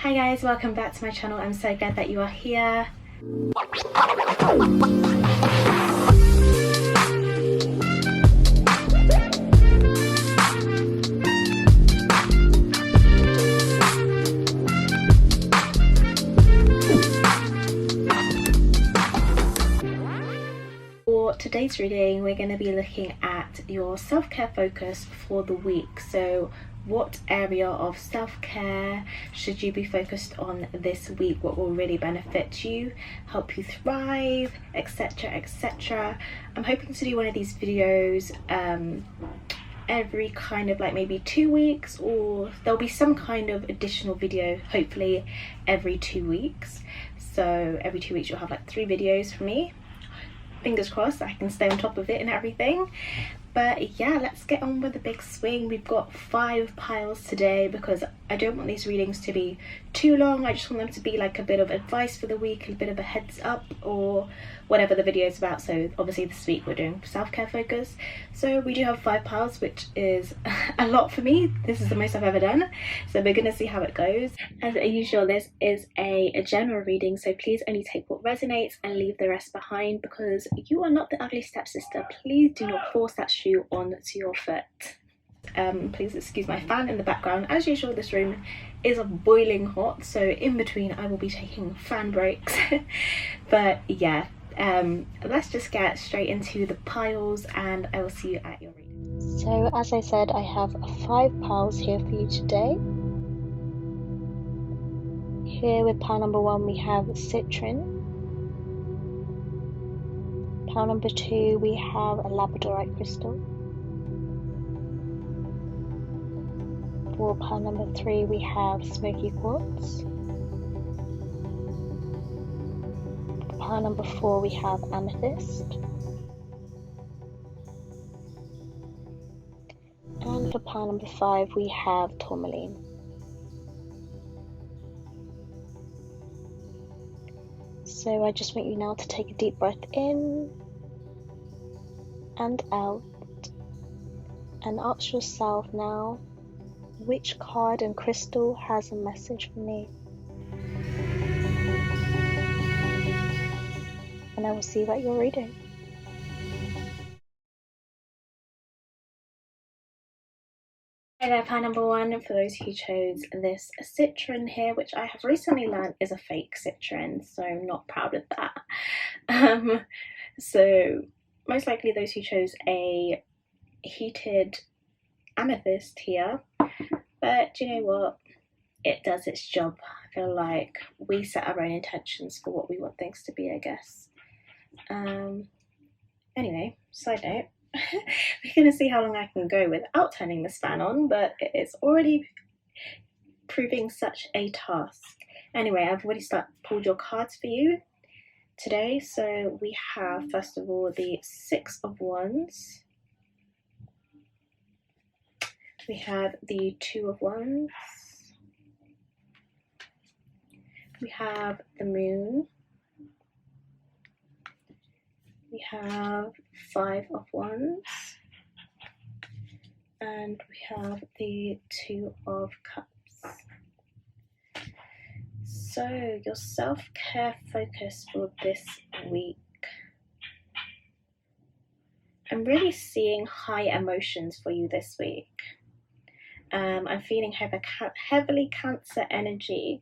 Hi guys, welcome back to my channel. I'm so glad that you are here. For today's reading, we're going to be looking at your self-care focus for the week. So what area of self-care should you be focused on this week? What will really benefit you, help you thrive, etc, etc. I'm hoping to do one of these videos every kind of like maybe 2 weeks, or there'll be some kind of additional video hopefully every 2 weeks. So every 2 weeks you'll have like 3 videos from me. Fingers crossed I can stay on top of it and everything. But yeah, let's get on with the big swing. We've got 5 piles today because I don't want these readings to be too long. I just want them to be like a bit of advice for the week, a bit of a heads up, or whatever the video is about. So obviously this week we're doing self-care focus. So we do have 5 piles, which is a lot for me. This is the most I've ever done. So we're gonna see how it goes. As usual, this is a general reading, so please only take what resonates and leave the rest behind, because you are not the ugly stepsister. Please do not force that shoe onto your foot. Please excuse my fan in the background. As usual, this room is boiling hot, so in between I will be taking fan breaks. But yeah, let's just get straight into the piles and I will see you at your reading. So as I said, I have 5 piles here for you today. Here with pile number 1 we have Citrine. Pile number 2 we have a Labradorite crystal. For pile number 3 we have Smokey Quartz. For pile number 4 we have Amethyst. And for pile number 5 we have Tourmaline. So I just want you now to take a deep breath in and out, and ask yourself now, which card and crystal has a message for me? And I will see you at your reading. Hi there, pile number 1, for those who chose this Citrine here, which I have recently learned is a fake Citrine, so I'm not proud of that. So most likely those who chose a heated Amethyst here, but you know what, it does its job. I feel like we set our own intentions for what we want things to be, I guess. Anyway, side note, we're gonna see how long I can go without turning this fan on, but it's already proving such a task. Anyway, I've already pulled your cards for you today. So we have, first of all, the 6 of Wands. We have the 2 of Wands. We have the Moon. We have 5 of Wands. And we have the 2 of Cups. So your self-care focus for this week. I'm really seeing high emotions for you this week. I'm feeling heavily Cancer energy,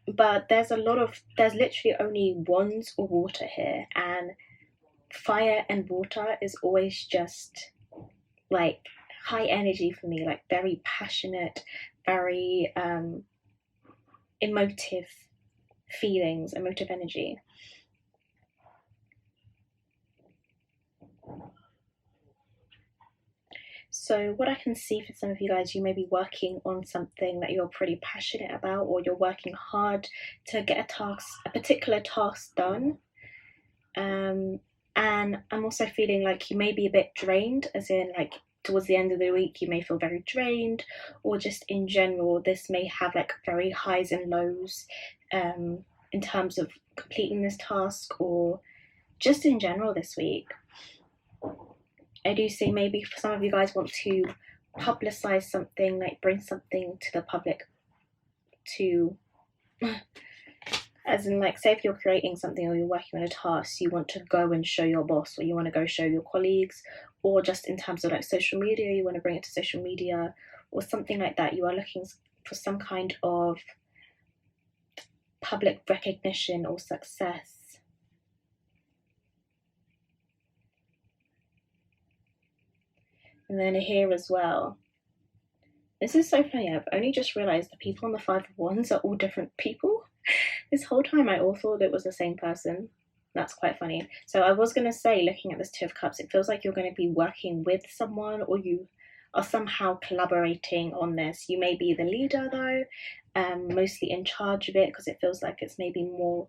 but there's literally only wands or water here, and fire and water is always just like high energy for me, like very passionate, very emotive feelings, emotive energy. So what I can see for some of you guys, you may be working on something that you're pretty passionate about, or you're working hard to get a particular task done. And I'm also feeling like you may be a bit drained, as in like towards the end of the week you may feel very drained, or just in general this may have like very highs and lows in terms of completing this task, or just in general this week. I do see maybe for some of you guys want to publicize something, like bring something to the public to, as in like, say if you're creating something or you're working on a task, you want to go and show your boss, or you want to go show your colleagues, or just in terms of like social media, you want to bring it to social media or something like that. You are looking for some kind of public recognition or success. And then here as well, this is so funny, I've only just realized the people on the Five of Wands are all different people. This whole time I all thought it was the same person. That's quite funny. So I was going to say, looking at this Two of Cups, it feels like you're going to be working with someone, or you are somehow collaborating on this. You may be the leader though, mostly in charge of it, because it feels like it's maybe more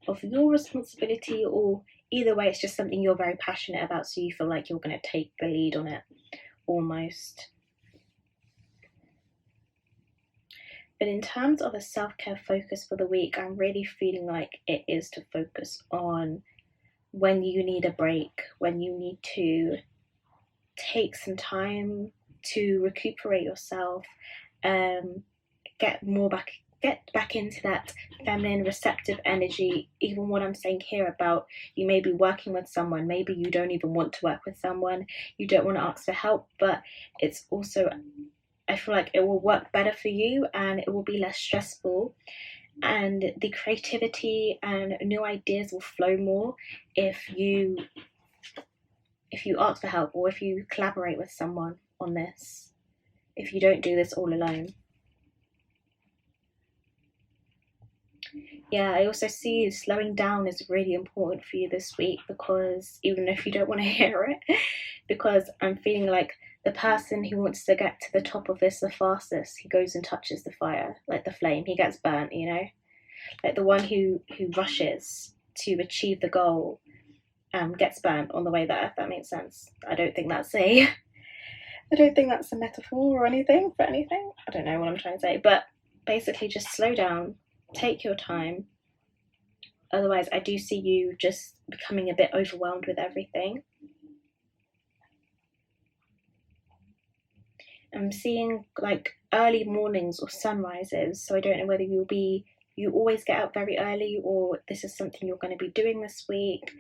of your responsibility, or either way it's just something you're very passionate about, so you feel like you're going to take the lead on it almost. But in terms of a self-care focus for the week, I'm really feeling like it is to focus on when you need a break, when you need to take some time to recuperate yourself, get back into that feminine receptive energy. Even what I'm saying here about you may be working with someone, maybe you don't even want to work with someone, you don't want to ask for help, but it's also, I feel like it will work better for you and it will be less stressful, and the creativity and new ideas will flow more if you ask for help, or if you collaborate with someone on this, if you don't do this all alone. Yeah, I also see slowing down is really important for you this week, because even if you don't want to hear it, because I'm feeling like the person who wants to get to the top of this the fastest, he goes and touches the fire, like the flame, he gets burnt, you know? Like the one who rushes to achieve the goal gets burnt on the way there, if that makes sense. I don't think that's a metaphor or anything for anything. I don't know what I'm trying to say, but basically just slow down, take your time. Otherwise, I do see you just becoming a bit overwhelmed with everything. I'm seeing like early mornings or sunrises, so I don't know whether you always get up very early, or this is something you're going to be doing this week.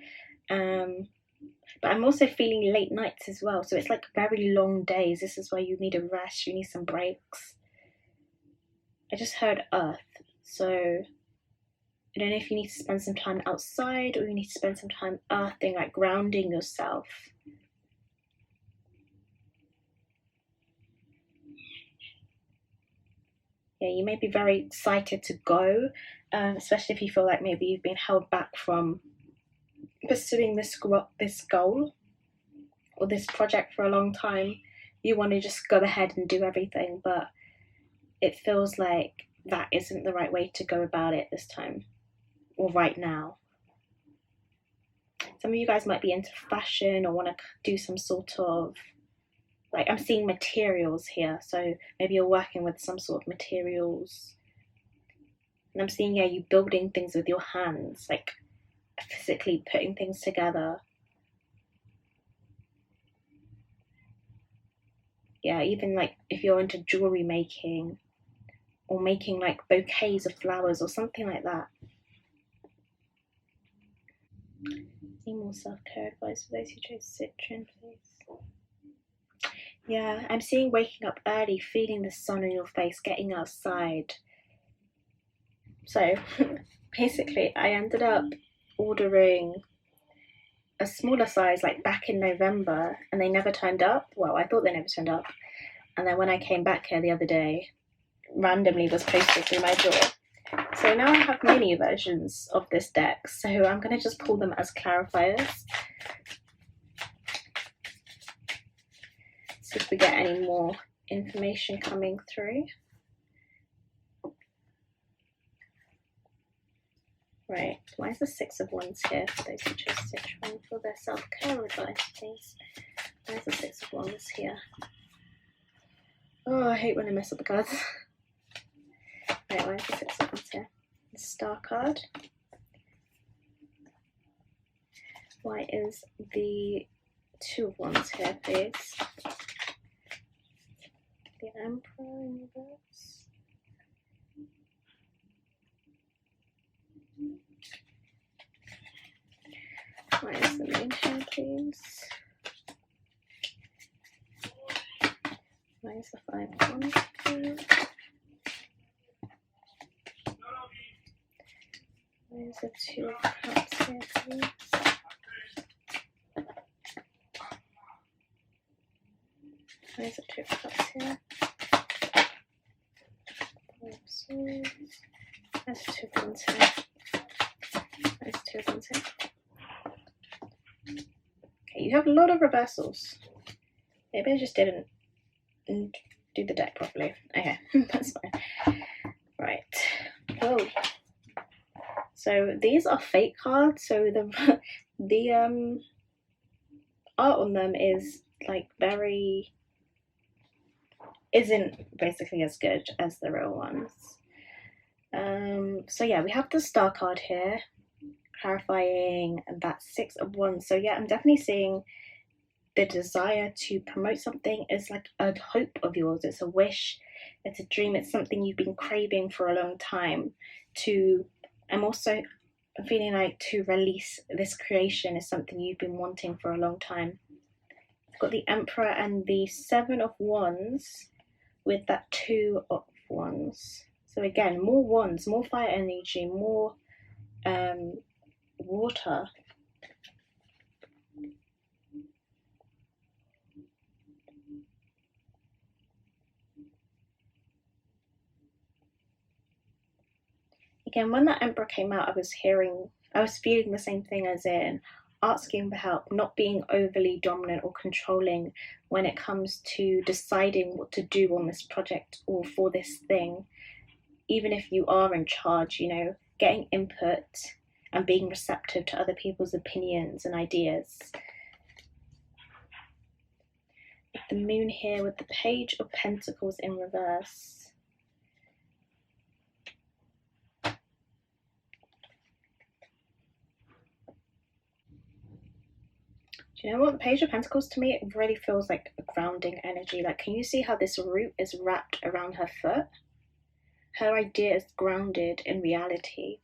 But I'm also feeling late nights as well, so it's like very long days. This is why you need a rest, you need some breaks. I just heard earth, so I don't know if you need to spend some time outside, or you need to spend some time earthing, like grounding yourself. Yeah, you may be very excited to go, especially if you feel like maybe you've been held back from pursuing this goal or this project for a long time. You want to just go ahead and do everything, but it feels like that isn't the right way to go about it this time, or right now. Some of you guys might be into fashion or want to do some sort of, like, I'm seeing materials here, so maybe you're working with some sort of materials. And I'm seeing, yeah, you building things with your hands, like physically putting things together. Yeah, even like if you're into jewelry making, or making like bouquets of flowers or something like that. Any more self-care advice for those who chose Citrine, please? Yeah, I'm seeing waking up early, feeling the sun on your face, getting outside. So basically I ended up ordering a smaller size like back in November, and they never turned up. Well, I thought they never turned up, and then when I came back here the other day, randomly was posted through my door. So now I have mini versions of this deck, so I'm going to just pull them as clarifiers. See if we get any more information coming through. Right, why is the Six of Wands here for those who chose Citrine for their self-care advice, please? Why is the Six of Wands here? Oh, I hate when I mess up the cards. Right, why is the Six of Wands here? The Star card. Why is the Two of Wands here, please? The Emperor in reverse. please. Where's the 5 of Wands? Where's the 2 of Cups here, please? Where's the 2 of Cups here? 4 of Swords. Where's the 2 of Wands here? Where's the 2 of Wands here? Okay, you have a lot of reversals. Maybe I just didn't do the deck properly. Okay, that's fine. Right. Whoa. So these are fake cards. So the art on them is like isn't basically as good as the real ones. So yeah, we have the Star card here, clarifying that 6 of Wands. So yeah, I'm definitely seeing the desire to promote something is like a hope of yours. It's a wish, it's a dream, it's something you've been craving for a long time. I'm also feeling like to release this creation is something you've been wanting for a long time. I've got the Emperor and the 7 of Wands with that 2 of Wands. So again, more wands, more fire energy, more water. Again, when that Emperor came out, I was feeling the same thing, as in asking for help, not being overly dominant or controlling when it comes to deciding what to do on this project or for this thing. Even if you are in charge, you know, getting input and being receptive to other people's opinions and ideas. The Moon here with the Page of Pentacles in reverse. Do you know what? The Page of Pentacles, to me, it really feels like a grounding energy. Like, can you see how this root is wrapped around her foot? Her idea is grounded in reality.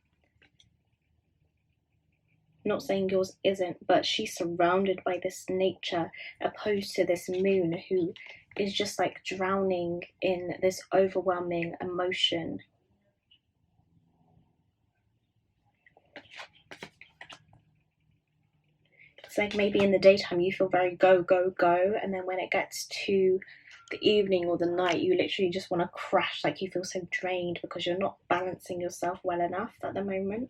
Not saying yours isn't, but she's surrounded by this nature, opposed to this moon who is just like drowning in this overwhelming emotion. It's like maybe in the daytime you feel very go, go, go, and then when it gets to the evening or the night, you literally just want to crash, like you feel so drained because you're not balancing yourself well enough at the moment.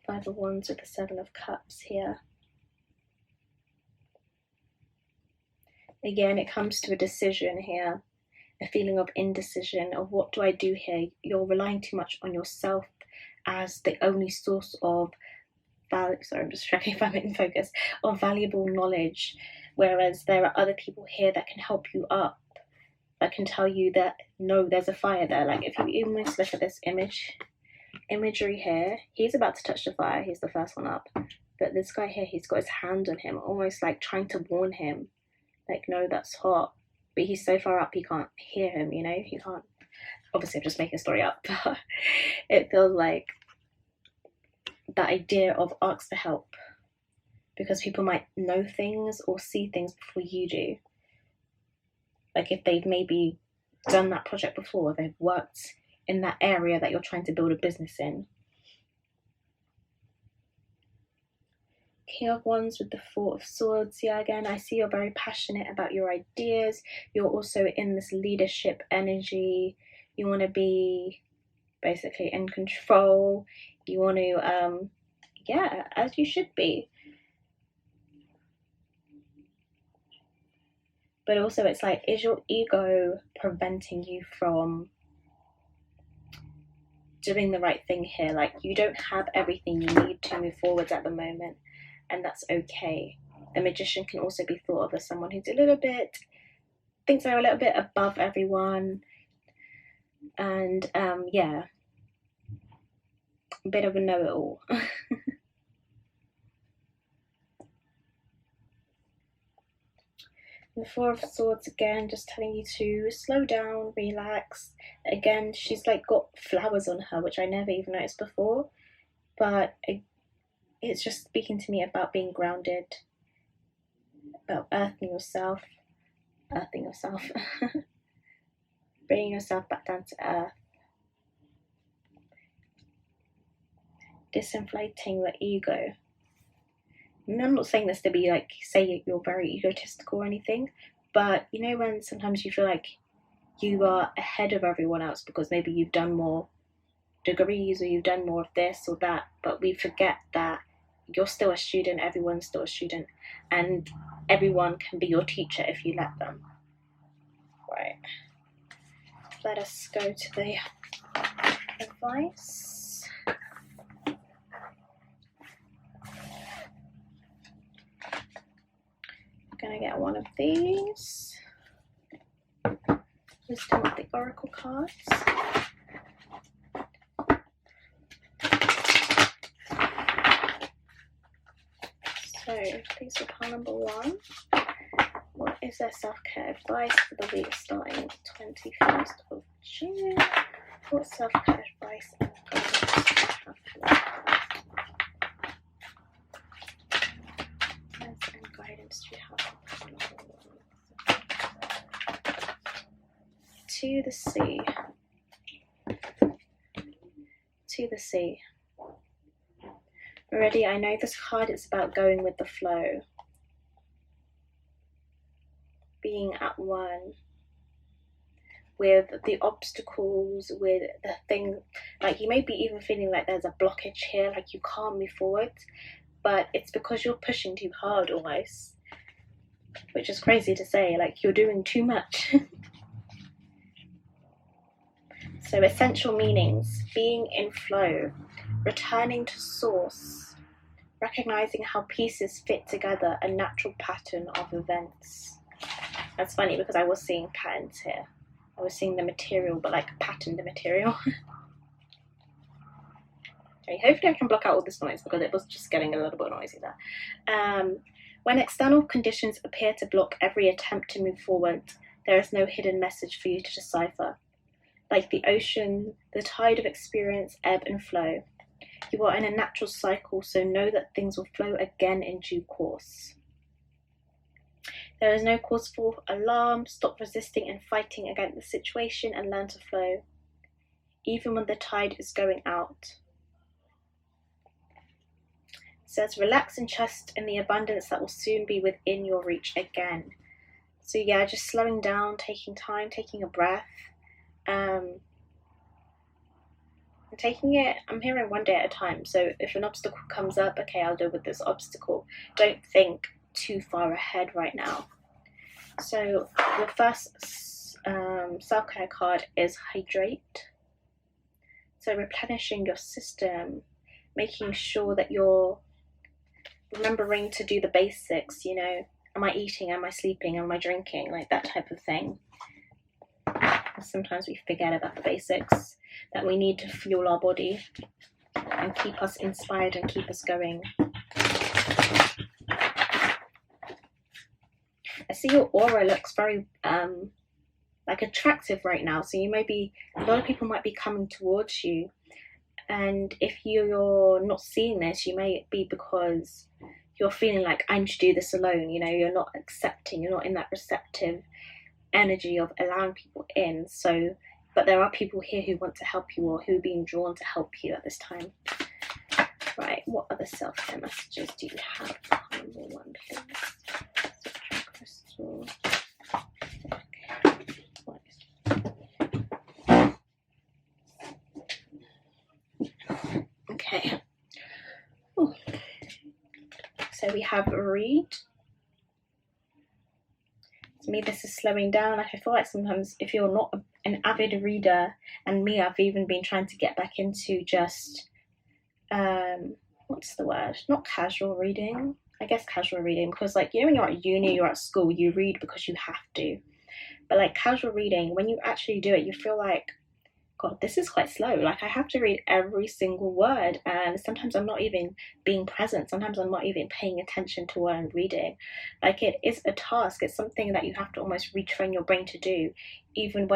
5 of Wands with the 7 of Cups here. Again, it comes to a decision here, a feeling of indecision of what do I do here. You're relying too much on yourself as the only source of I'm just checking if I'm in focus, of valuable knowledge, whereas there are other people here that can help you up, that can tell you that no, there's a fire there. Like if you almost look at this imagery here, he's about to touch the fire, he's the first one up, but this guy here, he's got his hand on him, almost like trying to warn him, like, no, that's hot, but he's so far up he can't hear him, you know, he can't. Obviously I'm just making a story up, but it feels like that idea of ask for help, because people might know things or see things before you do. Like if they've maybe done that project before, they've worked in that area that you're trying to build a business in. King of Wands with the 4 of Swords. Yeah, again, I see you're very passionate about your ideas. You're also in this leadership energy. You want to be basically in control. You want to, yeah, as you should be. But also it's like, is your ego preventing you from doing the right thing here? Like you don't have everything you need to move forwards at the moment, and that's okay. The Magician can also be thought of as someone who's thinks they're a little bit above everyone, and yeah, a bit of a know-it-all. The 4 of Swords again, just telling you to slow down, relax. Again, she's like got flowers on her, which I never even noticed before, but it's just speaking to me about being grounded, about earthing yourself, bringing yourself back down to earth, disinflating the ego. And I'm not saying this to be like, say you're very egotistical or anything, but you know when sometimes you feel like you are ahead of everyone else because maybe you've done more degrees or you've done more of this or that, but we forget that you're still a student, everyone's still a student, and everyone can be your teacher if you let them. Right, let us go to the advice. I'm gonna get one of these. Wisdom of the Oracle cards. So please for pile number 1. What is their self-care advice for the week starting 21st of June? What self-care advice and guidance do you have for number 1? To the sea. To the sea. Already, I know this card is about going with the flow. Being at one with the obstacles, with the thing, like you may be even feeling like there's a blockage here, like you can't move forward, but it's because you're pushing too hard almost, which is crazy to say, like you're doing too much. So essential meanings: being in flow, returning to source, recognizing how pieces fit together, a natural pattern of events. That's funny because I was seeing patterns here. I was seeing the material, but like patterned material. Okay, hopefully I can block out all this noise because it was just getting a little bit noisy there. When external conditions appear to block every attempt to move forward, there is no hidden message for you to decipher. Like the ocean, the tide of experience ebb and flow. You are in a natural cycle, so know that things will flow again in due course. There is no cause for alarm. Stop resisting and fighting against the situation and learn to flow, even when the tide is going out. It says, relax and trust in the abundance that will soon be within your reach again. So yeah, just slowing down, taking time, taking a breath. And taking it, I'm hearing one day at a time. So if an obstacle comes up, okay, I'll deal with this obstacle. Don't think too far ahead right now. So the first self-care card is hydrate. So replenishing your system, making sure that you're remembering to do the basics, you know, am I eating, am I sleeping, am I drinking, like that type of thing. Sometimes we forget about the basics that we need to fuel our body and keep us inspired and keep us going. I see your aura looks very like attractive right now, so you may be, a lot of people might be coming towards you, and if you're not seeing this, you may be because you're feeling like I need to do this alone, you know, you're not accepting, you're not in that receptive energy of allowing people in. So, but there are people here who want to help you or who are being drawn to help you at this time. Right, what other self-care messages do you have for number 1, please? Crystal. Okay. Ooh. So we have read. To me, this is slowing down. Like I feel like sometimes if you're not an avid reader, and me, I've even been trying to get back into just what's the word? Not casual reading. I guess casual reading, because like, you know, when you're at uni, you're at school, you read because you have to. But like casual reading, when you actually do it, you feel like, God, this is quite slow. Like I have to read every single word, and sometimes I'm not even being present. Sometimes I'm not even paying attention to what I'm reading. Like it is a task. It's something that you have to almost retrain your brain to do, even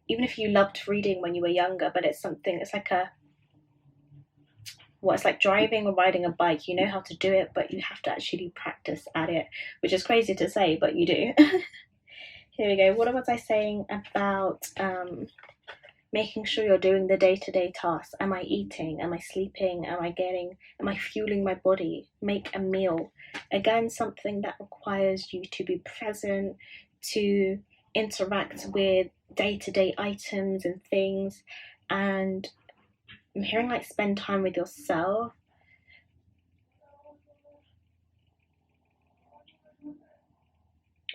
if you loved reading when you were younger. But it's something. It's like a what it's like driving or riding a bike. You know how to do it, but you have to actually practice at it, which is crazy to say, but you do. Here we go. What was I saying about making sure you're doing the day-to-day tasks? Am I eating? Am I sleeping? Am I fueling my body? Make a meal. Again, something that requires you to be present, to interact with day-to-day items and things. And I'm hearing like spend time with yourself.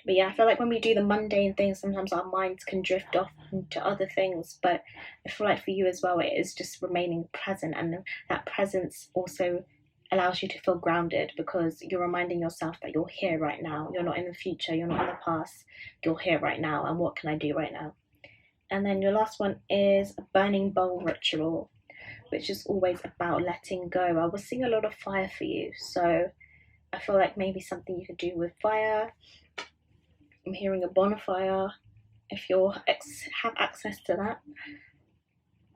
But yeah, I feel like when we do the mundane things, sometimes our minds can drift off into other things. But I feel like for you as well, it is just remaining present. And that presence also allows you to feel grounded, because you're reminding yourself that you're here right now. You're not in the future. You're not in the past. You're here right now. And what can I do right now? And then your last one is a burning bowl ritual, which is always about letting go. I was seeing a lot of fire for you. So I feel like maybe something you could do with fire. I'm hearing a bonfire, if you have access to that.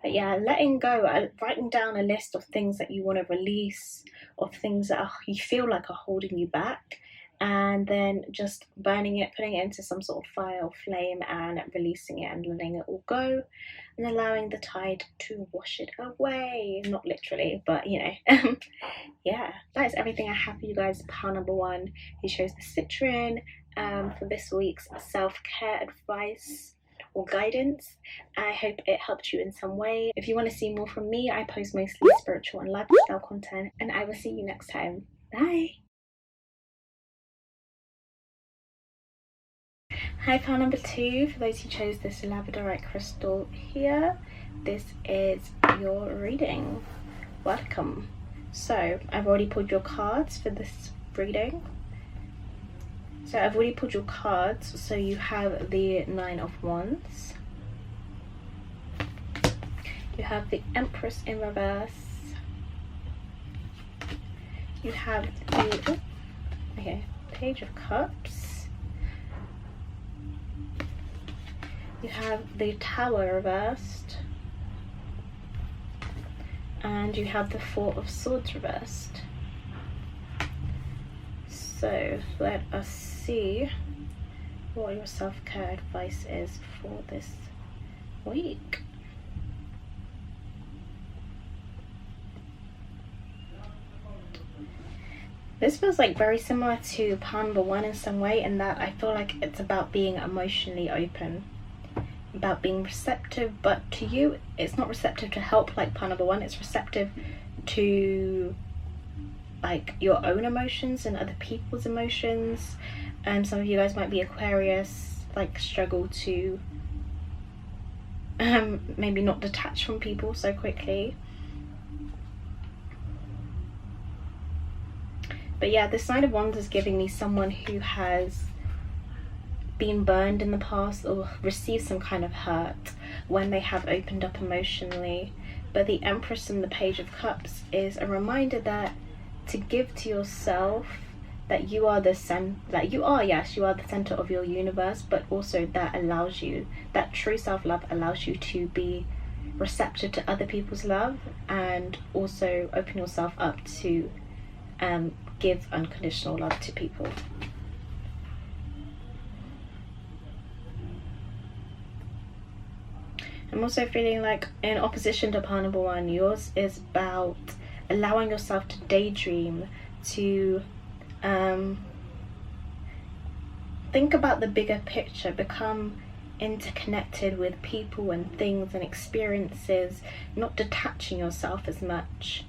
But yeah, letting go, writing down a list of things that you want to release, of things that you feel like are holding you back, and then just burning it, putting it into some sort of fire or flame, and releasing it and letting it all go, and allowing the tide to wash it away. Not literally, but you know. Yeah, that is everything I have for you guys. Pile number 1, you chose the Citrine for this week's self-care advice or guidance. I hope it helped you in some way. If you want to see more from me, I post mostly spiritual and lifestyle content, and I will see you next time. Bye. Hi, pile number 2, for those who chose this Labradorite crystal here, this is your reading. Welcome. So I've already pulled your cards for this reading. So I've already pulled your cards. So you have the 9 of Wands. You have the Empress in reverse. You have the Page of Cups. You have the Tower reversed. And you have the 4 of Swords reversed. So let us see what your self-care advice is for this week. This feels like very similar to pile number 1 in some way, in that I feel like it's about being emotionally open, about being receptive, but to you it's not receptive to help like pile number 1, it's receptive to like your own emotions and other people's emotions. Some of you guys might be Aquarius, like struggle to maybe not detach from people so quickly. But yeah, this Nine of Wands is giving me someone who has been burned in the past or received some kind of hurt when they have opened up emotionally. But the Empress and the Page of Cups is a reminder that to give to yourself, that you are the you are the center of your universe, but also that allows you, that true self-love allows you to be receptive to other people's love, and also open yourself up to give unconditional love to people. I'm also feeling like, in opposition to pile number 1, yours is about allowing yourself to daydream, to think about the bigger picture, become interconnected with people and things and experiences, not detaching yourself as much.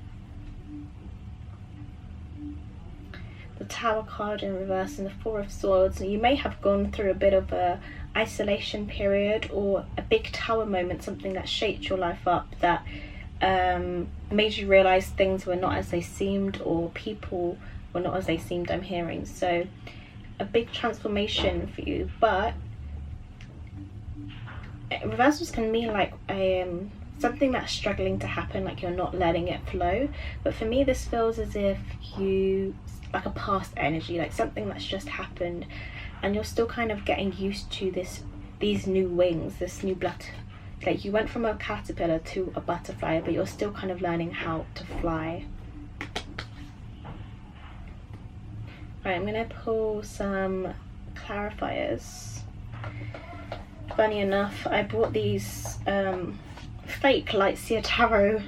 The Tower card in reverse and the 4 of Swords. You may have gone through a bit of a isolation period or a big tower moment, something that shaped your life up, that made you realize things were not as they seemed, or people were not as they seemed, I'm hearing. So a big transformation for you, but reversals can mean like something that's struggling to happen, like you're not letting it flow. But for me, this feels as if you, like a past energy, like something that's just happened, and you're still kind of getting used to these new wings, this new like you went from a caterpillar to a butterfly, but you're still kind of learning how to fly. Right, I'm gonna pull some clarifiers. Funny enough, I bought these fake Lightseer Tarot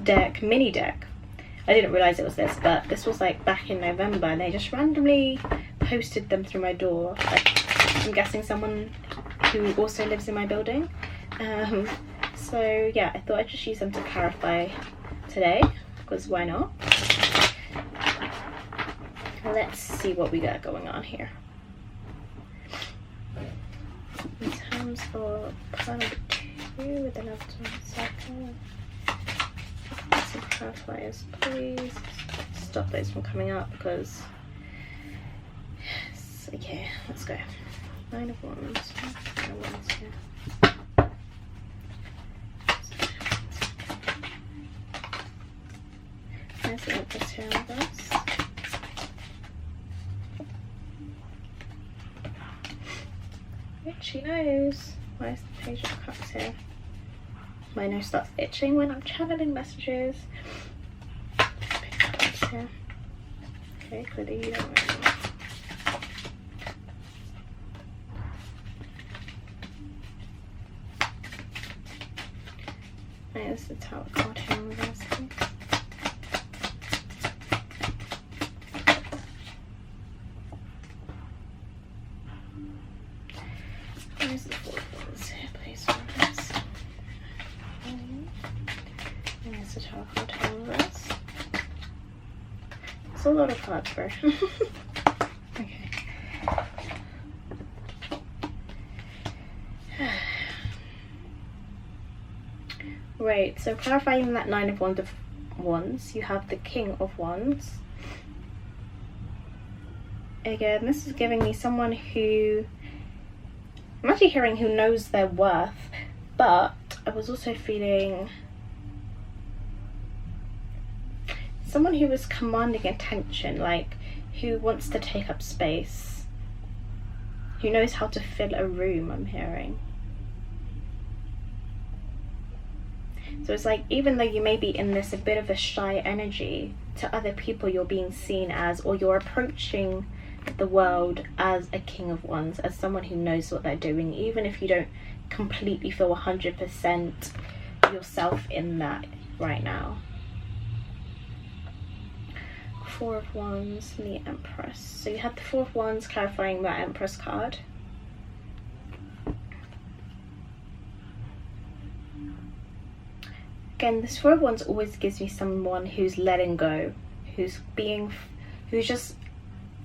deck, mini deck. I didn't realize it was this, but this was like back in November, and they just randomly posted them through my door. Like, I'm guessing someone who also lives in my building. So yeah, I thought I'd just use them to clarify today, because why not? Let's see what we got going on here. In terms of part 2 with the Labradorite circle, some clarifiers, please. Stop those from coming up because. Yes, okay, let's go. 9 of Wands. 9 of Wands here. There's the Amethyst here with us. Itchy nose. Why is the Page of Cups here? My nose starts itching when I'm channeling messages. Page of Cups here. Okay, clearly you don't really know. There's the Tower card here in reverse. There's the 4 of Wands here, please. And there's the Tower card here in reverse. It's a lot of cards, bro. Okay. Right, so clarifying that 9 of Wands, you have the King of Wands. Again, this is giving me someone who, I'm actually hearing who knows their worth, but I was also feeling someone who is commanding attention, like who wants to take up space, who knows how to fill a room, I'm hearing. So it's like, even though you may be in this a bit of a shy energy, to other people you're being seen as, or you're approaching the world as a King of Wands, as someone who knows what they're doing, even if you don't completely feel 100% yourself in that right now. 4 of Wands and the Empress. So you have the 4 of Wands clarifying that Empress card. Again, this 4 of Wands always gives me someone who's letting go, who's just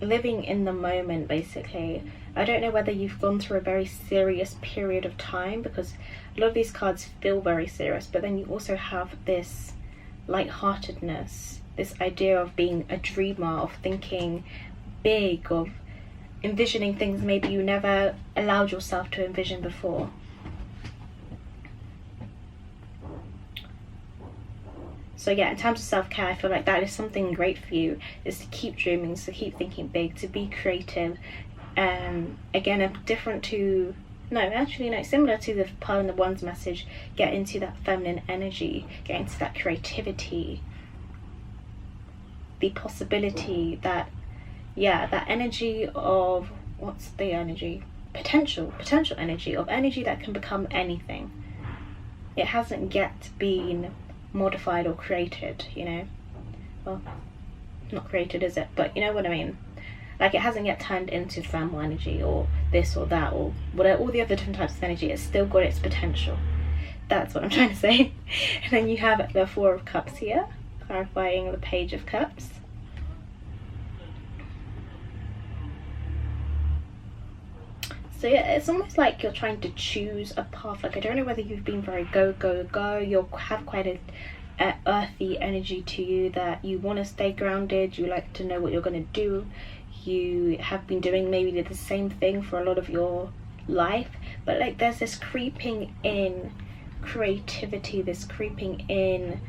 living in the moment, basically. I don't know whether you've gone through a very serious period of time, because a lot of these cards feel very serious, but then you also have this lightheartedness, this idea of being a dreamer, of thinking big, of envisioning things maybe you never allowed yourself to envision before. So yeah, in terms of self-care, I feel like that is something great for you, is to keep dreaming, to keep thinking big, to be creative. Again, different to, similar to the Pearl and the Wands message, get into that feminine energy, get into that creativity, the possibility that, that energy of, what's the energy? Potential energy, of energy that can become anything. It hasn't yet been modified or created, you know. Well, not created, is it? But you know what I mean. Like, it hasn't yet turned into thermal energy or this or that or whatever, all the other different types of energy. It's still got its potential. That's what I'm trying to say. And then you have the 4 of Cups here, clarifying the Page of Cups. So yeah, it's almost like you're trying to choose a path. Like, I don't know whether you've been very go. You have quite a earthy energy to you, that you want to stay grounded. You like to know what you're going to do. You have been doing maybe the same thing for a lot of your life, but like there's this creeping in creativity, this creeping in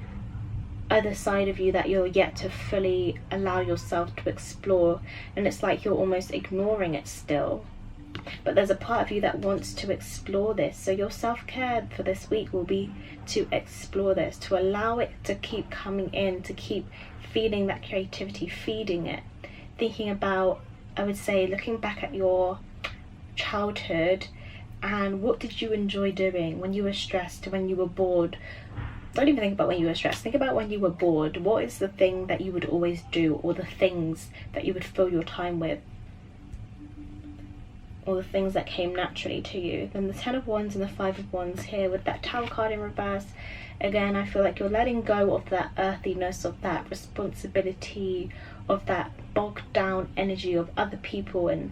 other side of you that you're yet to fully allow yourself to explore, and it's like you're almost ignoring it still. but there's a part of you that wants to explore this. So your self-care for this week will be to explore this, to allow it to keep coming in, to keep feeding that creativity, feeding it, thinking about, I would say, looking back at your childhood and what did you enjoy doing when you were stressed, when you were bored. Don't even think about when you were stressed, think about when you were bored. What is the thing that you would always do, or the things that you would fill your time with, or the things that came naturally to you. Then the 10 of Wands and the 5 of Wands here with that Tower card in reverse. Again, I feel like you're letting go of that earthiness, of that responsibility, of that bogged down energy of other people and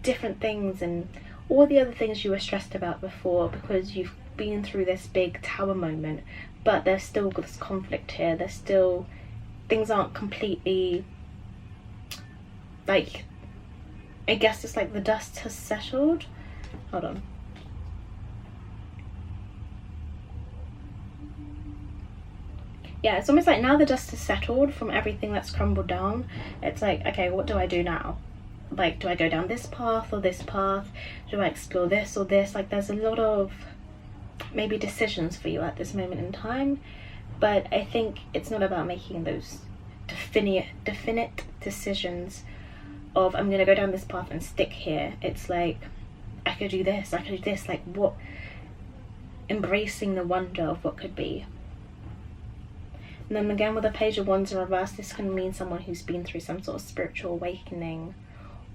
different things and all the other things you were stressed about before, because you've been through this big Tower moment. But there's still this conflict here. There's still, things aren't completely, like, I guess it's like the dust has settled. Hold on. Yeah, it's almost like now the dust has settled from everything that's crumbled down. It's like, okay, what do I do now? Like, do I go down this path or this path? Do I explore this or this? Like, there's a lot of maybe decisions for you at this moment in time. But I think it's not about making those definite decisions of I'm gonna go down this path and stick here. It's like, I could do this, I could do this, like what, embracing the wonder of what could be. And then again with the Page of Wands in reverse, this can mean someone who's been through some sort of spiritual awakening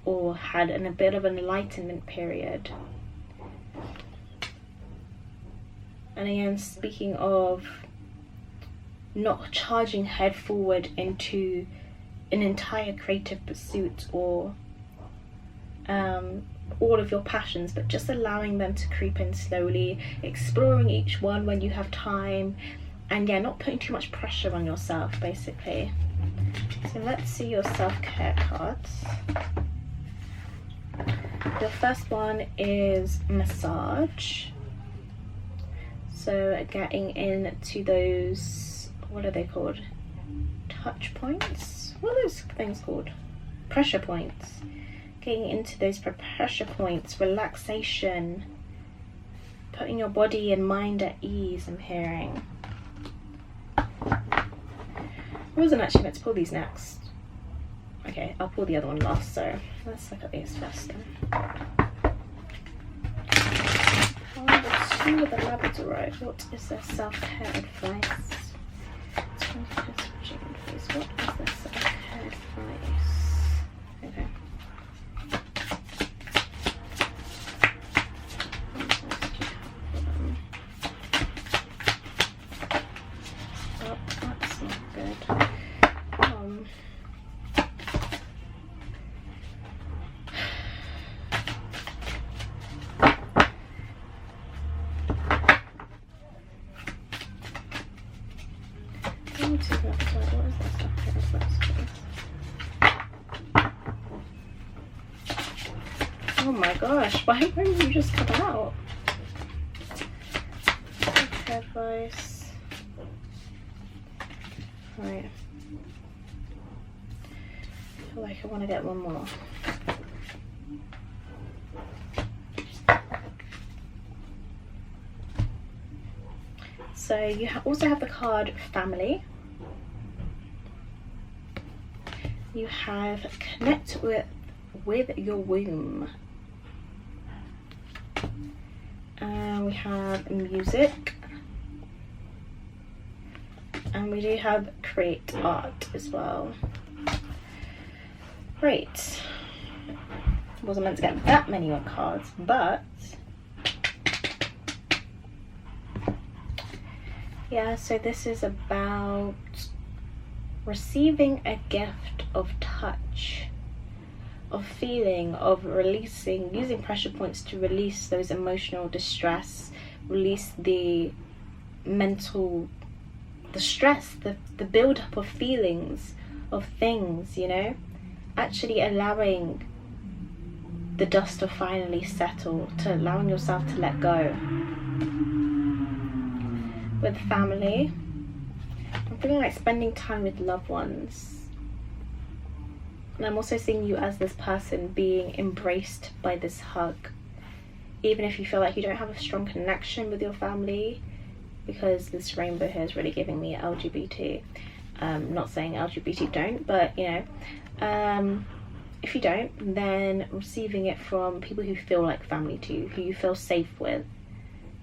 or had a bit of an enlightenment period. And again, speaking of not charging head forward into an entire creative pursuit or all of your passions, but just allowing them to creep in slowly, exploring each one when you have time, and yeah, not putting too much pressure on yourself basically. So let's see your self-care cards. The first one is massage. So getting into those, what are they called? Touch points? What are those things called? Pressure points. Getting into those pressure points, relaxation, putting your body and mind at ease, I'm hearing. I wasn't actually meant to pull these next. Okay, I'll pull the other one last, so let's look at these first then. The 2 with the Labradorite, what is their self-care advice? What is their self-care advice? Okay. Oh, that's not good. Oh my gosh, why won't you just come out? Okay, advice. Right. I feel like I want to get one more. So you also have the card family. You have connect with your womb. We have music. And we do have create art as well. Great. Wasn't meant to get that many on cards, but yeah, so this is about receiving a gift of touch, of feeling, of releasing, using pressure points to release those emotional distress, release the mental, the stress, the build-up of feelings, of things, you know, actually allowing the dust to finally settle, to allowing yourself to let go. With family, I'm feeling like spending time with loved ones. And I'm also seeing you as this person being embraced by this hug, even if you feel like you don't have a strong connection with your family, because this rainbow here is really giving me LGBT. Not saying LGBT don't, but you know, if you don't, then receiving it from people who feel like family to you, who you feel safe with,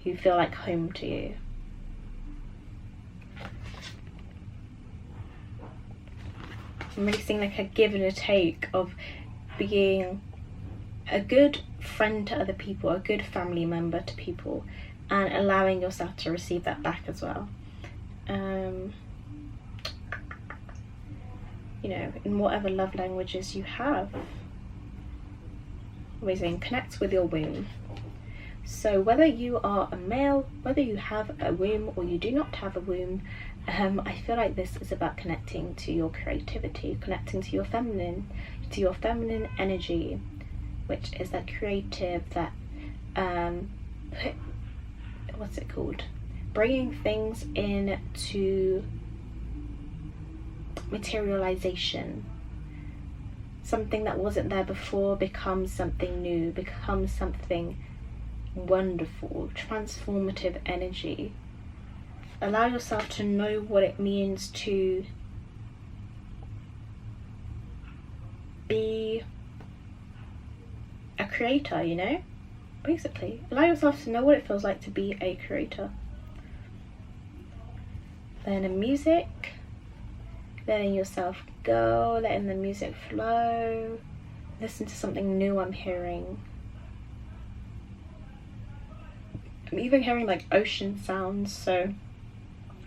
who feel like home to you. I'm really seeing like a give and a take of being a good friend to other people, a good family member to people, and allowing yourself to receive that back as well. You know, in whatever love languages you have. Amazing. Connect with your womb. So whether you are a male, whether you have a womb or you do not have a womb, I feel like this is about connecting to your creativity, connecting to your feminine energy, which is that creative, that what's it called? Bringing things into materialization. Something that wasn't there before becomes something new, becomes something wonderful, transformative energy. Allow yourself to know what it means to be a creator, you know? Basically, allow yourself to know what it feels like to be a creator. Then in music, letting yourself go, letting the music flow. Listen to something new I'm hearing. I'm even hearing like ocean sounds, so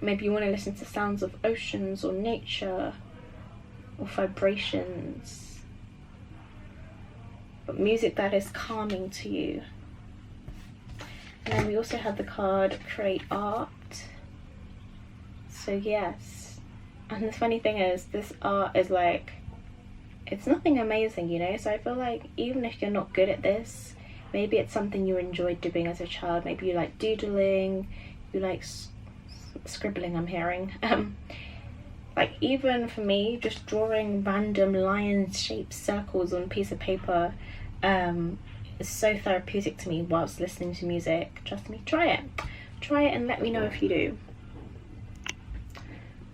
maybe you want to listen to sounds of oceans or nature or vibrations, but music that is calming to you. And then we also have the card Create Art. So yes, and the funny thing is this art is like, it's nothing amazing, you know, so I feel like even if you're not good at this, maybe it's something you enjoyed doing as a child. Maybe you like doodling, you like scribbling, I'm hearing. Like even for me, just drawing random lion-shaped circles on a piece of paper is so therapeutic to me whilst listening to music. Trust me, try it and let me know if you do.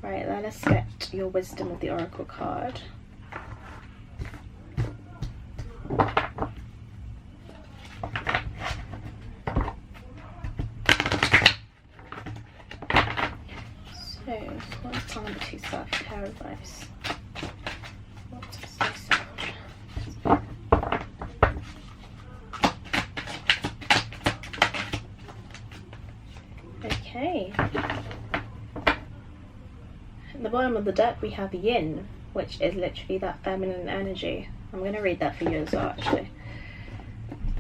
Right, let us get your wisdom of the Oracle card. So, what's time to self-care advice? What is this? Okay. At the bottom of the deck we have Yin, which is literally that feminine energy. I'm going to read that for you as well, actually.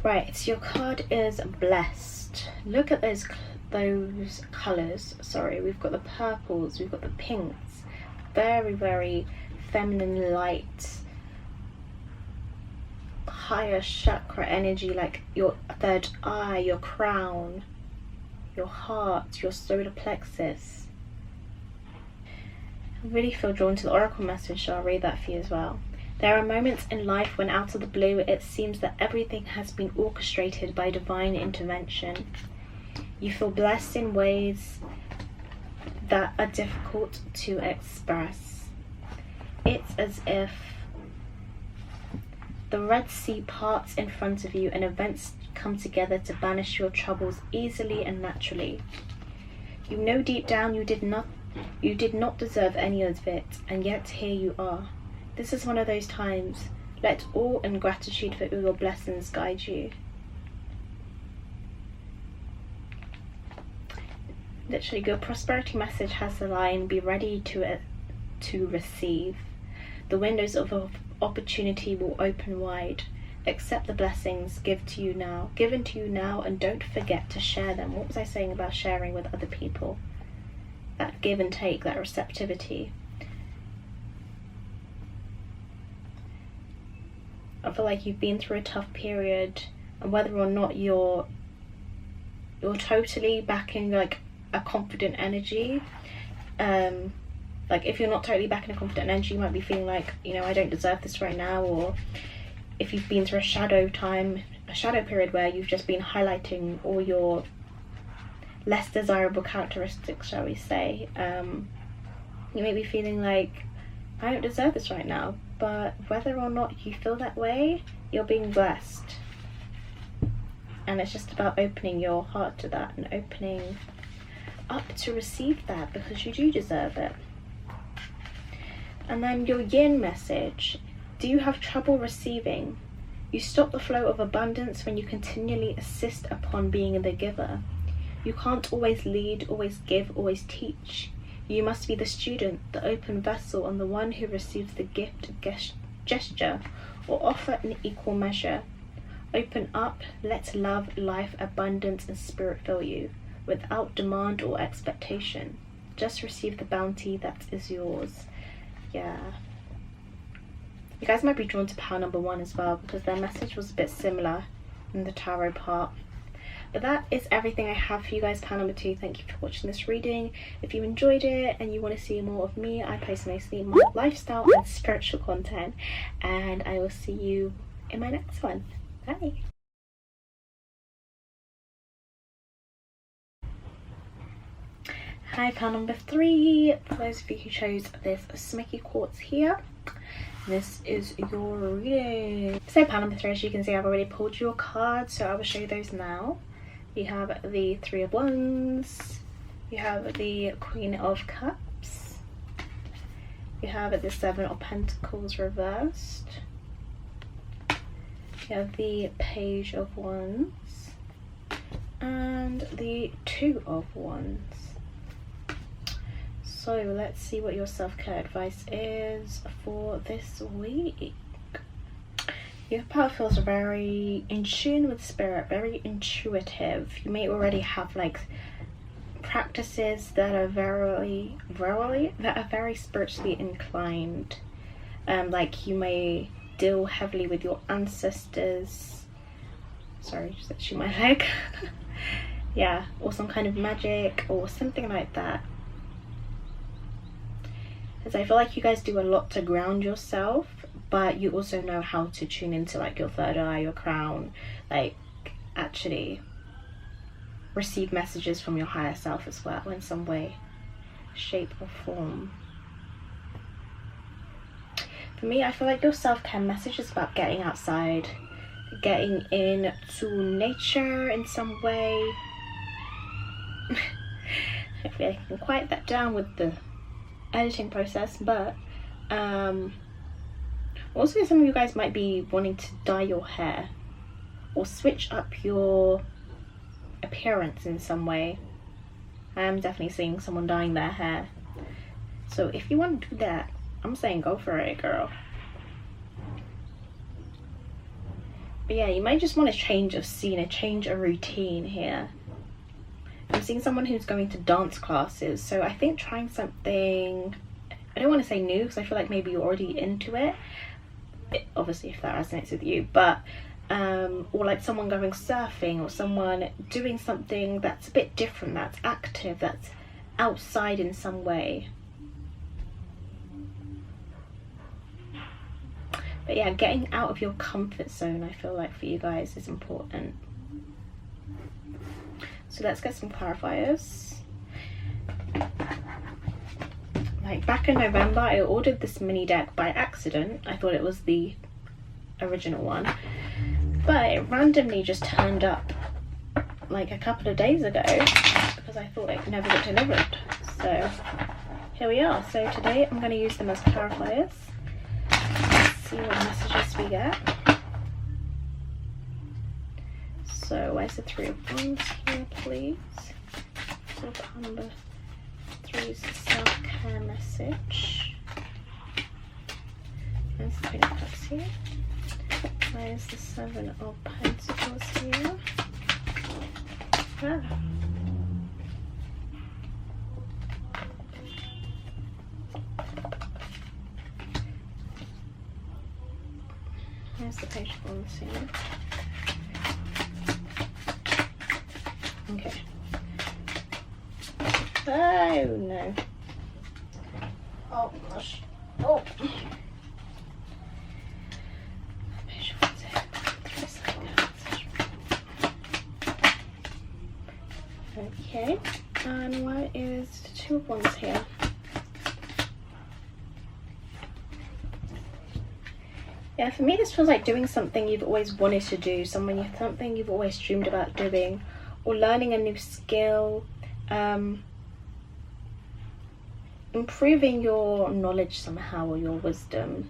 Right, your card is Blessed. Look at those colours. Sorry, we've got the purples, we've got the pinks. Very, very feminine light. Higher chakra energy, like your third eye, your crown, your heart, your solar plexus. I really feel drawn to the Oracle message, so I'll read that for you as well. There are moments in life when out of the blue it seems that everything has been orchestrated by divine intervention. You feel blessed in ways that are difficult to express. It's as if the Red Sea parts in front of you and events come together to banish your troubles easily and naturally. You know deep down you did not deserve any of it, and yet here you are. This is one of those times. Let awe and gratitude for all your blessings guide you. Literally, your prosperity message has the line, be ready to receive. The windows of opportunity will open wide. Accept the blessings given to you now, and don't forget to share them. What was I saying about sharing with other people? That give and take, that receptivity. I feel like you've been through a tough period, and whether or not you're totally back in like a confident energy, Like if you're not totally back in a confident energy, you might be feeling like, you know, I don't deserve this right now. Or if you've been through a shadow period where you've just been highlighting all your less desirable characteristics, shall we say, you may be feeling like, I don't deserve this right now. But whether or not you feel that way, you're being blessed. And it's just about opening your heart to that and opening up to receive that, because you do deserve it. And then your yin message: do you have trouble receiving? You stop the flow of abundance when you continually insist upon being the giver. You can't always lead, always give, always teach. You must be the student, the open vessel, and the one who receives the gift, gesture, or offer in equal measure. Open up, let love, life, abundance, and spirit fill you, without demand or expectation. Just receive the bounty that is yours. Yeah. You guys might be drawn to pile number 1 as well, because their message was a bit similar in the tarot part. But that is everything I have for you guys, pile number 2. Thank you for watching this reading. If you enjoyed it and you want to see more of me, I post mostly my lifestyle and spiritual content. And I will see you in my next one. Bye. Hi, pile number 3. For those of you who chose this Smokey quartz here, this is your reading. So pile number 3, as you can see, I've already pulled your cards, so I will show you those now. You have the 3 of Wands, you have the Queen of Cups, you have the 7 of Pentacles reversed, you have the Page of Wands, and the 2 of Wands. So let's see what your self-care advice is for this week. Your pile feels very in tune with spirit, very intuitive. You may already have like practices that are very spiritually inclined. Like you may deal heavily with your ancestors. Sorry, just touching my leg. Yeah, or some kind of magic or something like that. Because I feel like you guys do a lot to ground yourself, but you also know how to tune into like your third eye, your crown, like actually receive messages from your higher self as well in some way, shape or form. For me, I feel like your self-care message is about getting outside, getting into nature in some way. Hopefully I can quiet that down with the editing process, but also some of you guys might be wanting to dye your hair or switch up your appearance in some way. I am definitely seeing someone dyeing their hair, so if you want to do that, I'm saying go for it, girl. But yeah, you might just want a change of scene, a change of routine here. I'm seeing someone who's going to dance classes, so I think trying something, I don't want to say new because I feel like maybe you're already into it, obviously if that resonates with you, but or like someone going surfing, or someone doing something that's a bit different, that's active, that's outside in some way. But yeah, getting out of your comfort zone, I feel like for you guys is important. So let's get some clarifiers. Like back in November, I ordered this mini deck by accident. I thought it was the original one, but it randomly just turned up like a couple of days ago because I thought it never got delivered. So here we are. So today I'm going to use them as clarifiers. Let's see what messages we get. So where's the 3 of Wands here, please? So number 3's self-care message. There's the Queen of Cups here. Where's the 7 of Pentacles here? Ah. There's the Page of Wands here. Okay. Oh no. Oh gosh. Oh. Okay, and what is the 2 of Wands here? Yeah, for me this feels like doing something you've always wanted to do, something you've always dreamed about doing, or learning a new skill, improving your knowledge somehow, or your wisdom,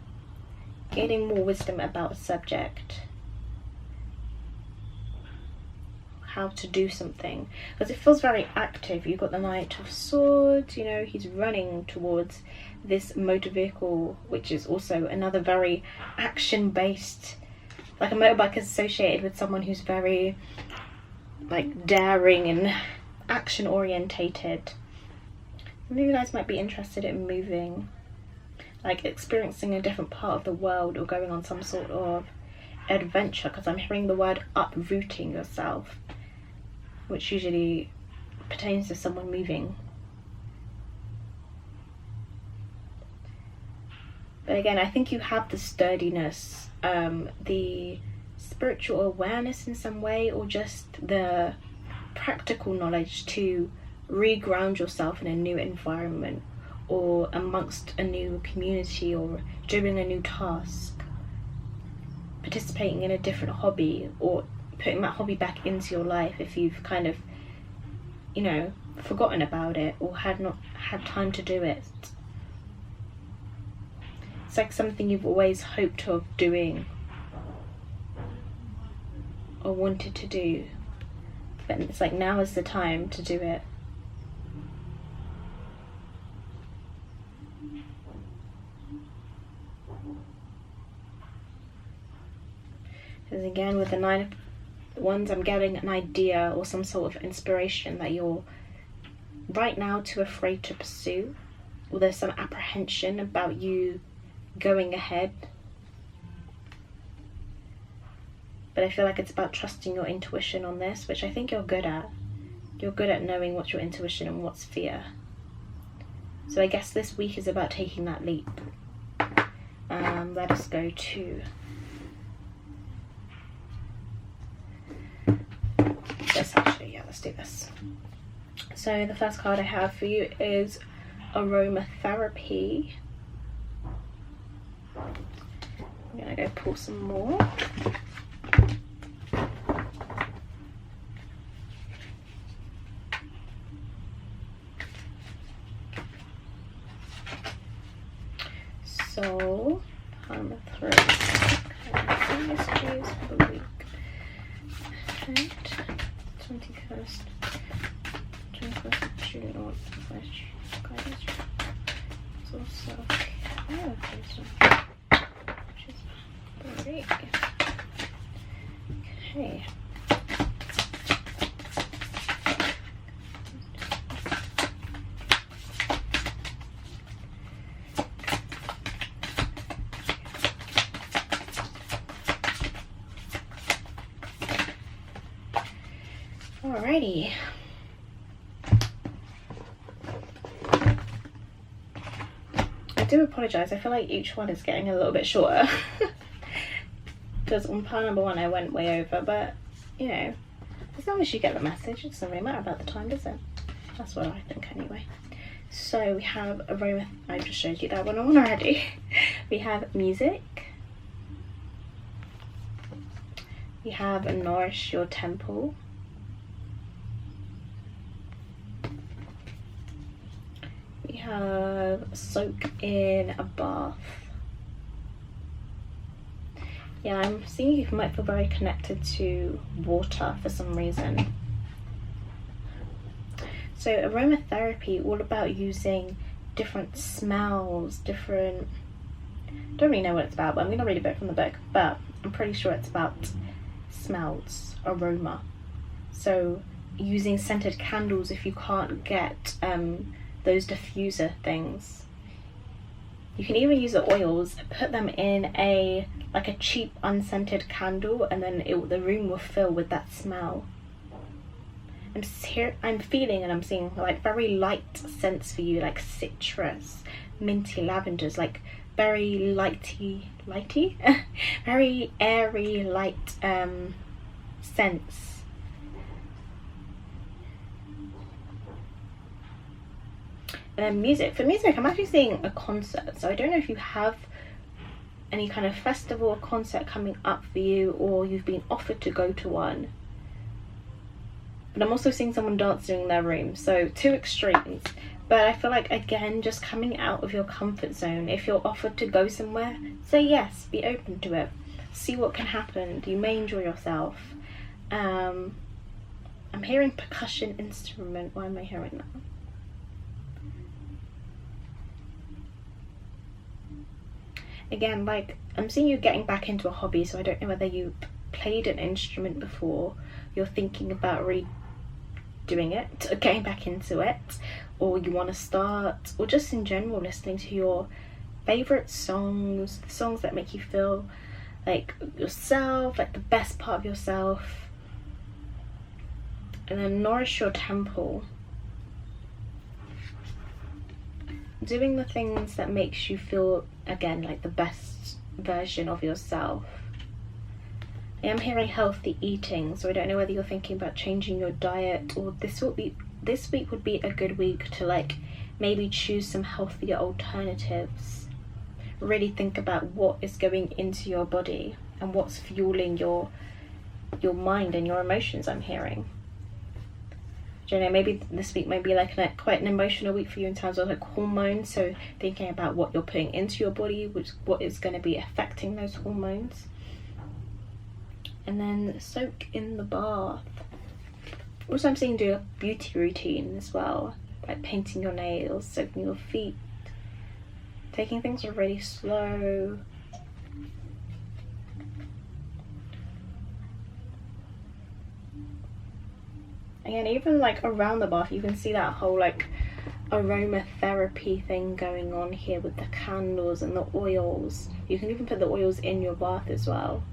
gaining more wisdom about a subject, how to do something, because it feels very active. You've got the Knight of Swords, you know, he's running towards this motor vehicle, which is also another very action-based, like a motorbike is associated with someone who's very like daring and action orientated. Maybe you guys might be interested in moving, like experiencing a different part of the world, or going on some sort of adventure, because I'm hearing the word uprooting yourself, which usually pertains to someone moving. But again, I think you have the sturdiness, the spiritual awareness in some way, or just the practical knowledge to reground yourself in a new environment, or amongst a new community, or doing a new task, participating in a different hobby, or putting that hobby back into your life if you've kind of, you know, forgotten about it or had not had time to do it. It's like something you've always hoped of doing or wanted to do, but it's like now is the time to do it. Because again, with the 9 of Wands, I'm getting an idea or some sort of inspiration that you're right now too afraid to pursue, or there's some apprehension about you going ahead. But I feel like it's about trusting your intuition on this, which I think you're good at. You're good at knowing what's your intuition and what's fear. So I guess this week is about taking that leap. Let us go to this, actually. Yeah, let's do this. So the first card I have for you is aromatherapy. I'm gonna go pull some more. So, I'm through. Okay, messages for the week. And 21st of June, or 21st guidance. It's also which is great. Okay. Alrighty. I do apologise, I feel like each one is getting a little bit shorter. Because on pile number 1 I went way over, but you know, as long as you get the message, it doesn't really matter about the time, does it? That's what I think anyway. So we have aroma, I just showed you that one already. We have music. We have nourish your temple. We have soak in a bath. Yeah, I'm seeing you might feel very connected to water for some reason. So aromatherapy, all about using different smells, different, don't really know what it's about, but I'm going to read a bit from the book, but I'm pretty sure it's about smells, aroma. So using scented candles if you can't get those diffuser things. You can even use the oils, put them in a cheap unscented candle, and then the room will fill with that smell. I'm feeling and I'm seeing like very light scents for you, like citrus, minty lavenders, like very lighty very airy light scents. And then music, for music I'm actually seeing a concert, so I don't know if you have any kind of festival or concert coming up for you, or you've been offered to go to one. But I'm also seeing someone dancing in their room, so two extremes. But I feel like, again, just coming out of your comfort zone. If you're offered to go somewhere, say yes, be open to it, see what can happen. You may enjoy yourself. I'm hearing percussion instrument. Why am I hearing that? Again, like, I'm seeing you getting back into a hobby, so I don't know whether you played an instrument before, you're thinking about redoing it, or getting back into it, or you want to start, or just in general listening to your favorite songs, the songs that make you feel like yourself, like the best part of yourself. And then nourish your temple, doing the things that makes you feel, again, like the best version of yourself. I am hearing healthy eating, so I don't know whether you're thinking about changing your diet, or this week would be a good week to like maybe choose some healthier alternatives. Really think about what is going into your body and what's fueling your mind and your emotions. I'm hearing, I don't know, maybe this week might be like quite an emotional week for you in terms of like hormones, so thinking about what you're putting into your body, what is going to be affecting those hormones. And then soak in the bath. Also, I'm seeing do a beauty routine as well, like painting your nails, soaking your feet, taking things really slow. Again, even like around the bath, you can see that whole like aromatherapy thing going on here with the candles and the oils. You can even put the oils in your bath as well.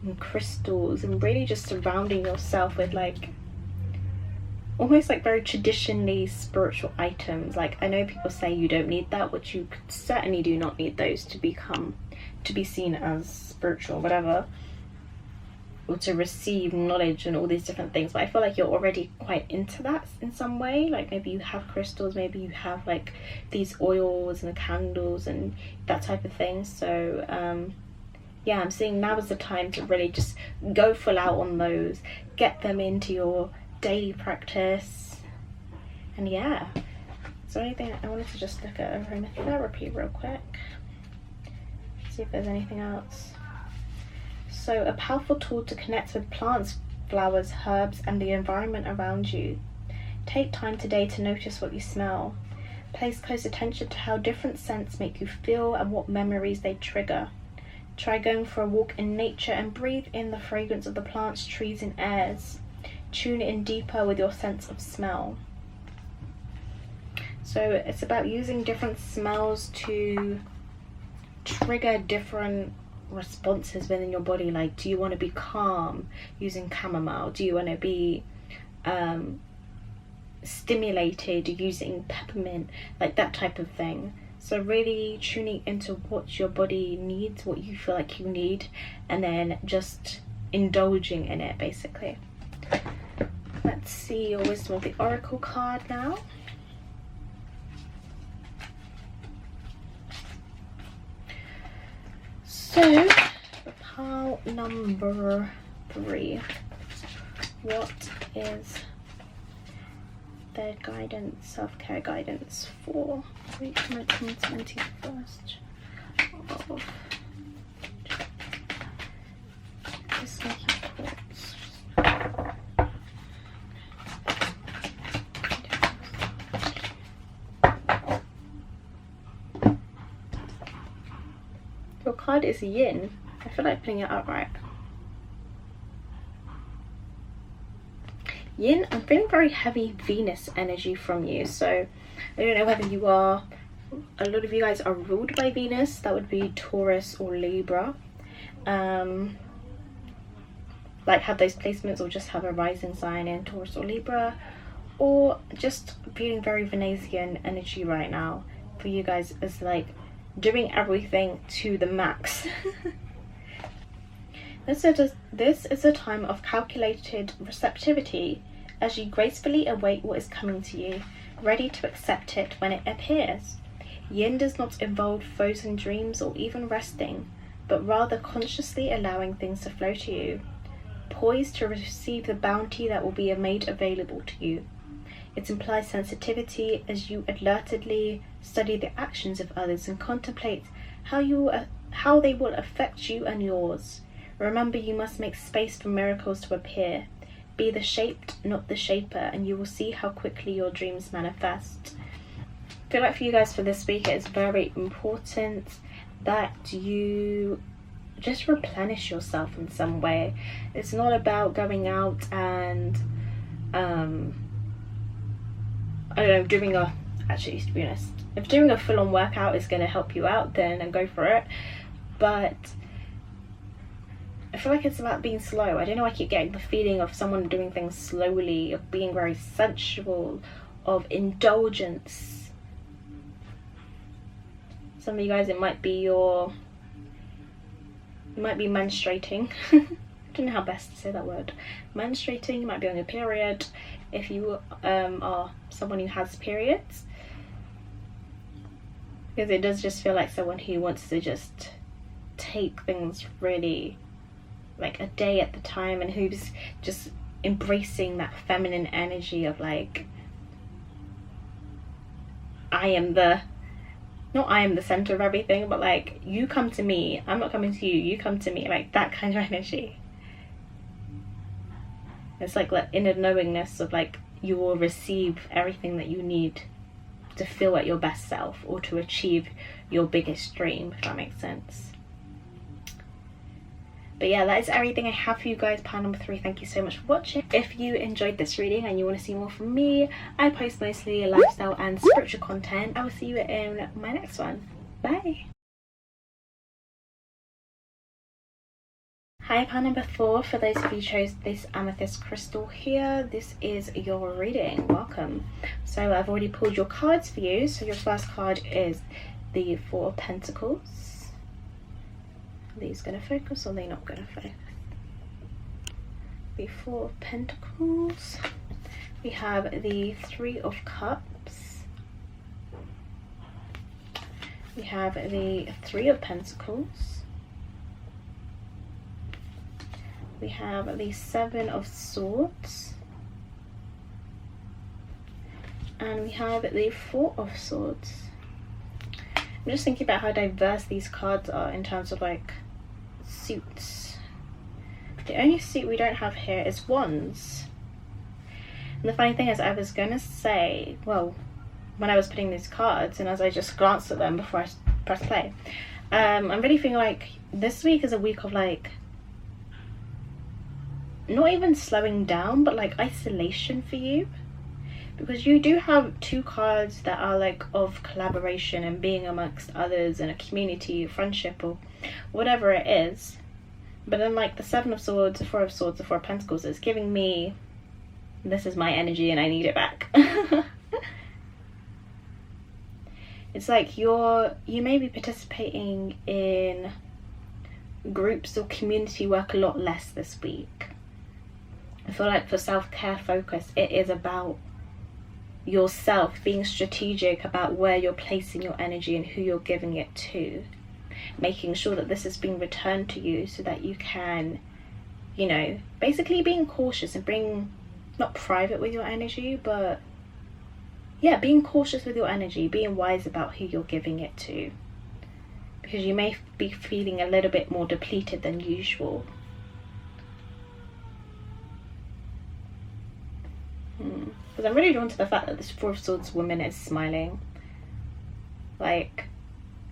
And crystals, and really just surrounding yourself with like almost like very traditionally spiritual items. Like, I know people say you don't need that, which you certainly do not need those to be seen as spiritual, whatever, or to receive knowledge and all these different things. But I feel like you're already quite into that in some way. Like, maybe you have crystals, maybe you have like these oils and the candles and that type of thing. So yeah, I'm seeing now is the time to really just go full out on those, get them into your daily practice. And yeah, is there anything I wanted to just look at aromatherapy real quick, see if there's anything else. So, a powerful tool to connect with plants, flowers, herbs, and the environment around you. Take time today to notice what you smell. Place close attention to how different scents make you feel and what memories they trigger. Try going for a walk in nature and breathe in the fragrance of the plants, trees, and airs. Tune in deeper with your sense of smell. So it's about using different smells to trigger different responses within your body. Like, do you want to be calm using chamomile? Do you want to be stimulated using peppermint? Like that type of thing. So really tuning into what your body needs, what you feel like you need, and then just indulging in it, basically. Let's see your Wisdom of the Oracle card now. So, pile number 3. What is their guidance, self-care guidance for week commencing 21st of Smokey Quartz. Your card is Yin. I feel like putting it up right. Yin, I'm feeling very heavy Venus energy from you. So I don't know whether you are, a lot of you guys are ruled by Venus. That would be Taurus or Libra. like have those placements, or just have a rising sign in Taurus or Libra, or just feeling very Venusian energy right now for you guys is like doing everything to the max. This is a time of calculated receptivity as you gracefully await what is coming to you, ready to accept it when it appears. Yin does not involve frozen dreams or even resting, but rather consciously allowing things to flow to you, poised to receive the bounty that will be made available to you. It implies sensitivity as you alertedly study the actions of others and contemplate how they will affect you and yours. Remember, you must make space for miracles to appear. Be the shaped, not the shaper, and you will see how quickly your dreams manifest. I feel like for you guys for this week, it is very important that you just replenish yourself in some way. It's not about going out and I don't know, doing a, actually to be honest, if doing a full-on workout is going to help you out, then go for it. But I feel like it's about being slow. I don't know, I keep getting the feeling of someone doing things slowly, of being very sensual, of indulgence. Some of you guys, it might be menstruating. I don't know how best to say that word. Menstruating, you might be on your period. If you are someone who has periods, because it does just feel like someone who wants to just take things really like a day at the time, and who's just embracing that feminine energy of like, I am the center of everything, but like, you come to me, I'm not coming to you, you come to me, like that kind of energy. It's like that inner knowingness of like, you will receive everything that you need to feel at your best self, or to achieve your biggest dream, if that makes sense. But yeah, that is everything I have for you guys. Pile number 3, thank you so much for watching. If you enjoyed this reading and you want to see more from me, I post mostly lifestyle and spiritual content. I will see you in my next one. Bye. Hi, pile number 4. For those of you who chose this amethyst crystal here, this is your reading. Welcome. So I've already pulled your cards for you. So your first card is the 4 of Pentacles. Are these going to focus, or are they not going to focus? The 4 of Pentacles. We have the 3 of Cups. We have the 3 of Pentacles. We have the 7 of Swords. And we have the 4 of Swords. I'm just thinking about how diverse these cards are in terms of like suits. The only suit we don't have here is Wands. And the funny thing is, I was gonna say, well, when I was putting these cards and as I just glanced at them before I pressed play, I'm really feeling like this week is a week of like, not even slowing down, but like isolation for you. Because you do have 2 cards that are like of collaboration and being amongst others and a community, friendship, or whatever it is. But then like the 7 of Swords, the 4 of Swords, the 4 of Pentacles is giving me, this is my energy and I need it back. It's like you may be participating in groups or community work a lot less this week. I feel like for self-care focus, it is about yourself, being strategic about where you're placing your energy and who you're giving it to, making sure that this is being returned to you so that you can, you know, basically being cautious and being not private with your energy, but yeah, being cautious with your energy, being wise about who you're giving it to, because you may be feeling a little bit more depleted than usual. Because I'm really drawn to the fact that this 4 of Swords woman is smiling. Like,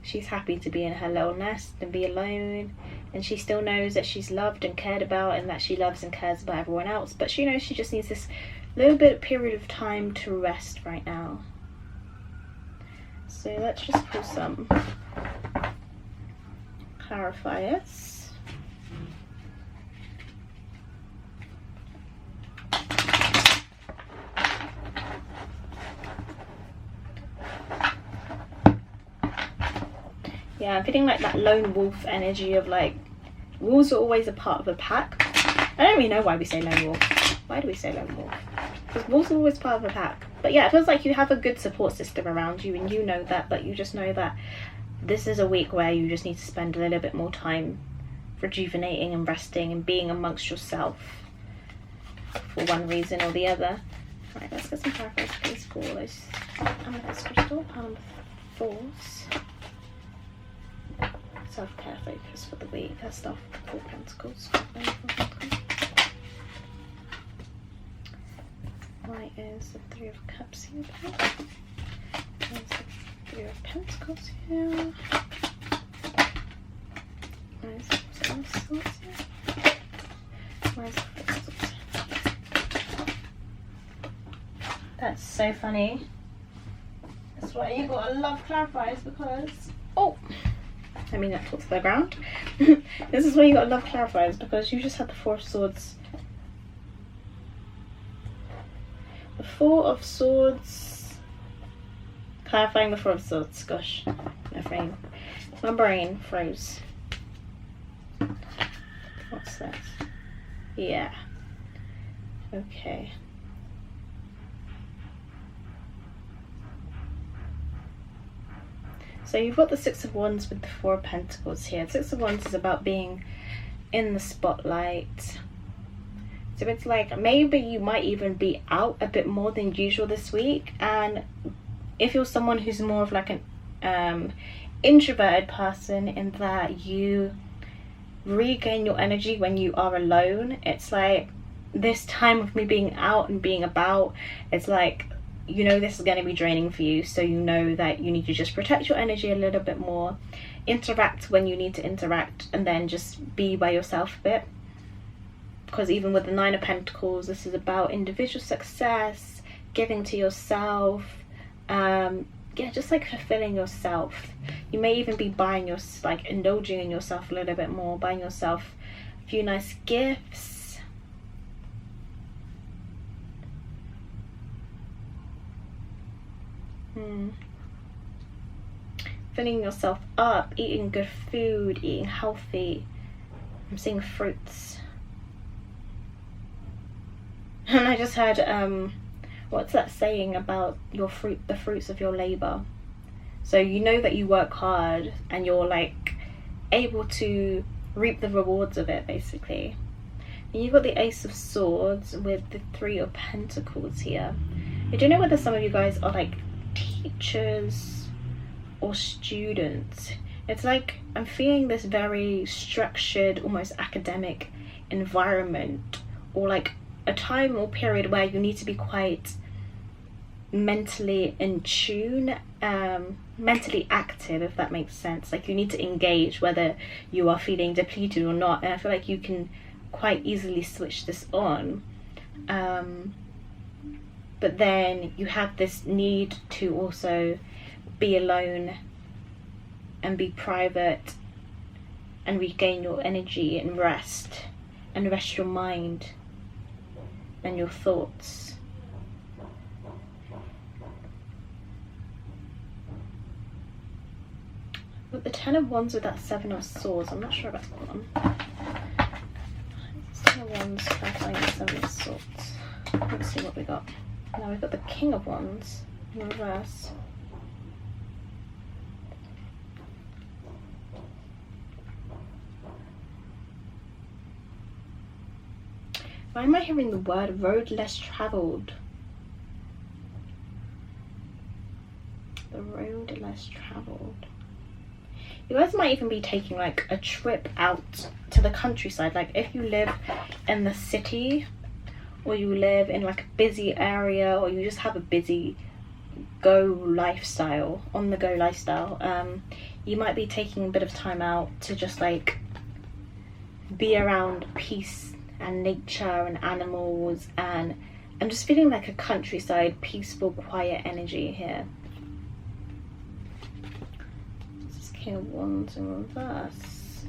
she's happy to be in her little nest and be alone, and she still knows that she's loved and cared about, and that she loves and cares about everyone else, but she knows she just needs this little bit period of time to rest right now. So let's just pull some clarifiers. Yeah, I'm feeling like that lone wolf energy of like, wolves are always a part of a pack. I don't really know why we say lone wolf. Why do we say lone wolf? Because wolves are always part of a pack. But yeah, it feels like you have a good support system around you, and you know that, but you just know that this is a week where you just need to spend a little bit more time rejuvenating and resting and being amongst yourself for one reason or the other. Right, let's get some clarifiers please for those amethyst crystal, number 4s. Self-care focus for the week. Let's start with the 4 pentacles. Why is the 3 of cups here? There's the 3 of pentacles here. Where's the 4 of swords here? Where's the 4 of swords? That's so funny. That's why you gotta love clarifiers, because I mean that talks to the ground. This is why you gotta love clarifiers, because you just had the 4 of swords. The 4 of swords. Clarifying the 4 of swords. Gosh, my brain froze. What's that? Yeah. Okay. So you've got the 6 of Wands with the 4 of Pentacles here. 6 of Wands is about being in the spotlight. So it's like maybe you might even be out a bit more than usual this week. And if you're someone who's more of like an introverted person, in that you regain your energy when you are alone, it's like this time of me being out and being about, it's like, you know, this is going to be draining for you, so you know that you need to just protect your energy a little bit more, interact when you need to interact, and then just be by yourself a bit. Because even with the 9 of Pentacles, this is about individual success, giving to yourself, yeah, just like fulfilling yourself. You may even be buying indulging in yourself a little bit more, buying yourself a few nice gifts. Filling yourself up, eating good food, eating healthy. I'm seeing fruits. And I just heard, what's that saying about the fruits of your labor? So you know that you work hard and you're like able to reap the rewards of it, basically. And you've got the Ace of Swords with the 3 of Pentacles here. I don't know whether some of you guys are like teachers or students. It's like I'm feeling this very structured, almost academic environment, or like a time or period where you need to be quite mentally in tune, mentally active, if that makes sense. Like you need to engage whether you are feeling depleted or not, and I feel like you can quite easily switch this on. But then you have this need to also be alone and be private and regain your energy and rest your mind and your thoughts. With the 10 of Wands with that 7 of Swords, I'm not sure about that one. 10 of Wands, clarifying the 7 of Swords. Let's see what we got. Now we've got the King of Wands in reverse. Why am I hearing the word road less travelled? The road less travelled. You guys might even be taking like a trip out to the countryside. Like if you live in the city, or you live in like a busy area, or you just have a busy on the go lifestyle, you might be taking a bit of time out to just like be around peace and nature and animals, and I'm just feeling like a countryside, peaceful, quiet energy here. This is King of Wands in reverse.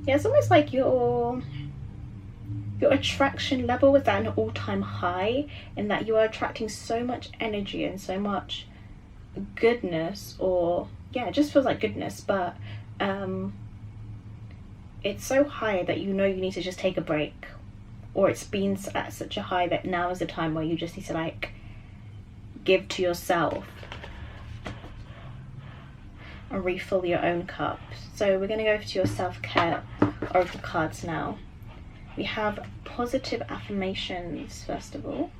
Yeah, it's almost like you're your attraction level is at an all-time high, in that you are attracting so much energy and so much goodness, or yeah, it just feels like goodness, but it's so high that you know you need to just take a break, or it's been at such a high that now is the time where you just need to like give to yourself and refill your own cup. So we're going to go to your self-care oracle cards now. We have positive affirmations first of all.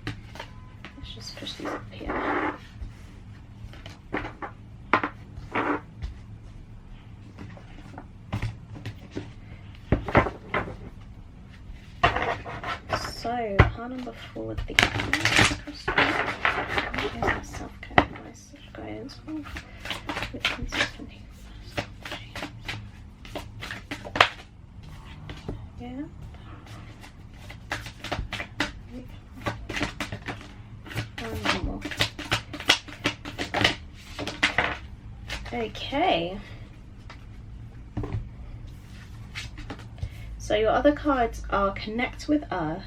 Let's just push these up here. So, card number 4, the crystal. Here's our self-care advice, guidance, with consistency. Yeah. One more. Okay. So your other cards are connect with earth,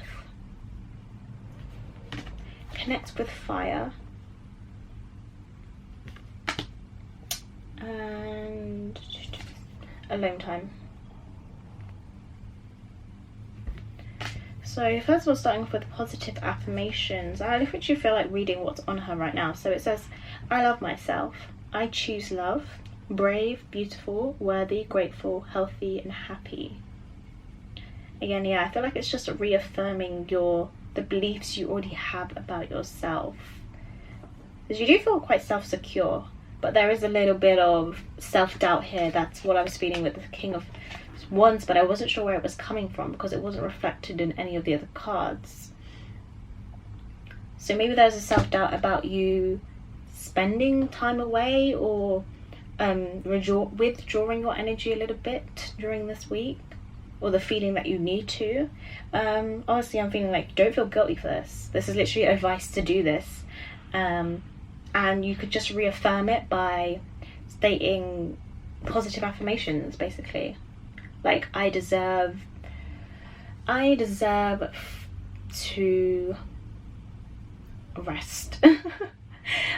connect with fire, and alone time. So first of all, starting off with positive affirmations, I literally feel like reading what's on her right now. So it says, I love myself. I choose love. Brave, beautiful, worthy, grateful, healthy, and happy. Again, yeah, I feel like it's just reaffirming the beliefs you already have about yourself. Because you do feel quite self-secure, but there is a little bit of self-doubt here. That's what I was feeling with the King of Wands, but I wasn't sure where it was coming from because it wasn't reflected in any of the other cards. So maybe there's a self-doubt about you spending time away, or withdrawing your energy a little bit during this week, or the feeling that you need to. Honestly, I'm feeling like, don't feel guilty for this. This is literally advice to do this. And you could just reaffirm it by stating positive affirmations, basically. Like, I deserve to rest.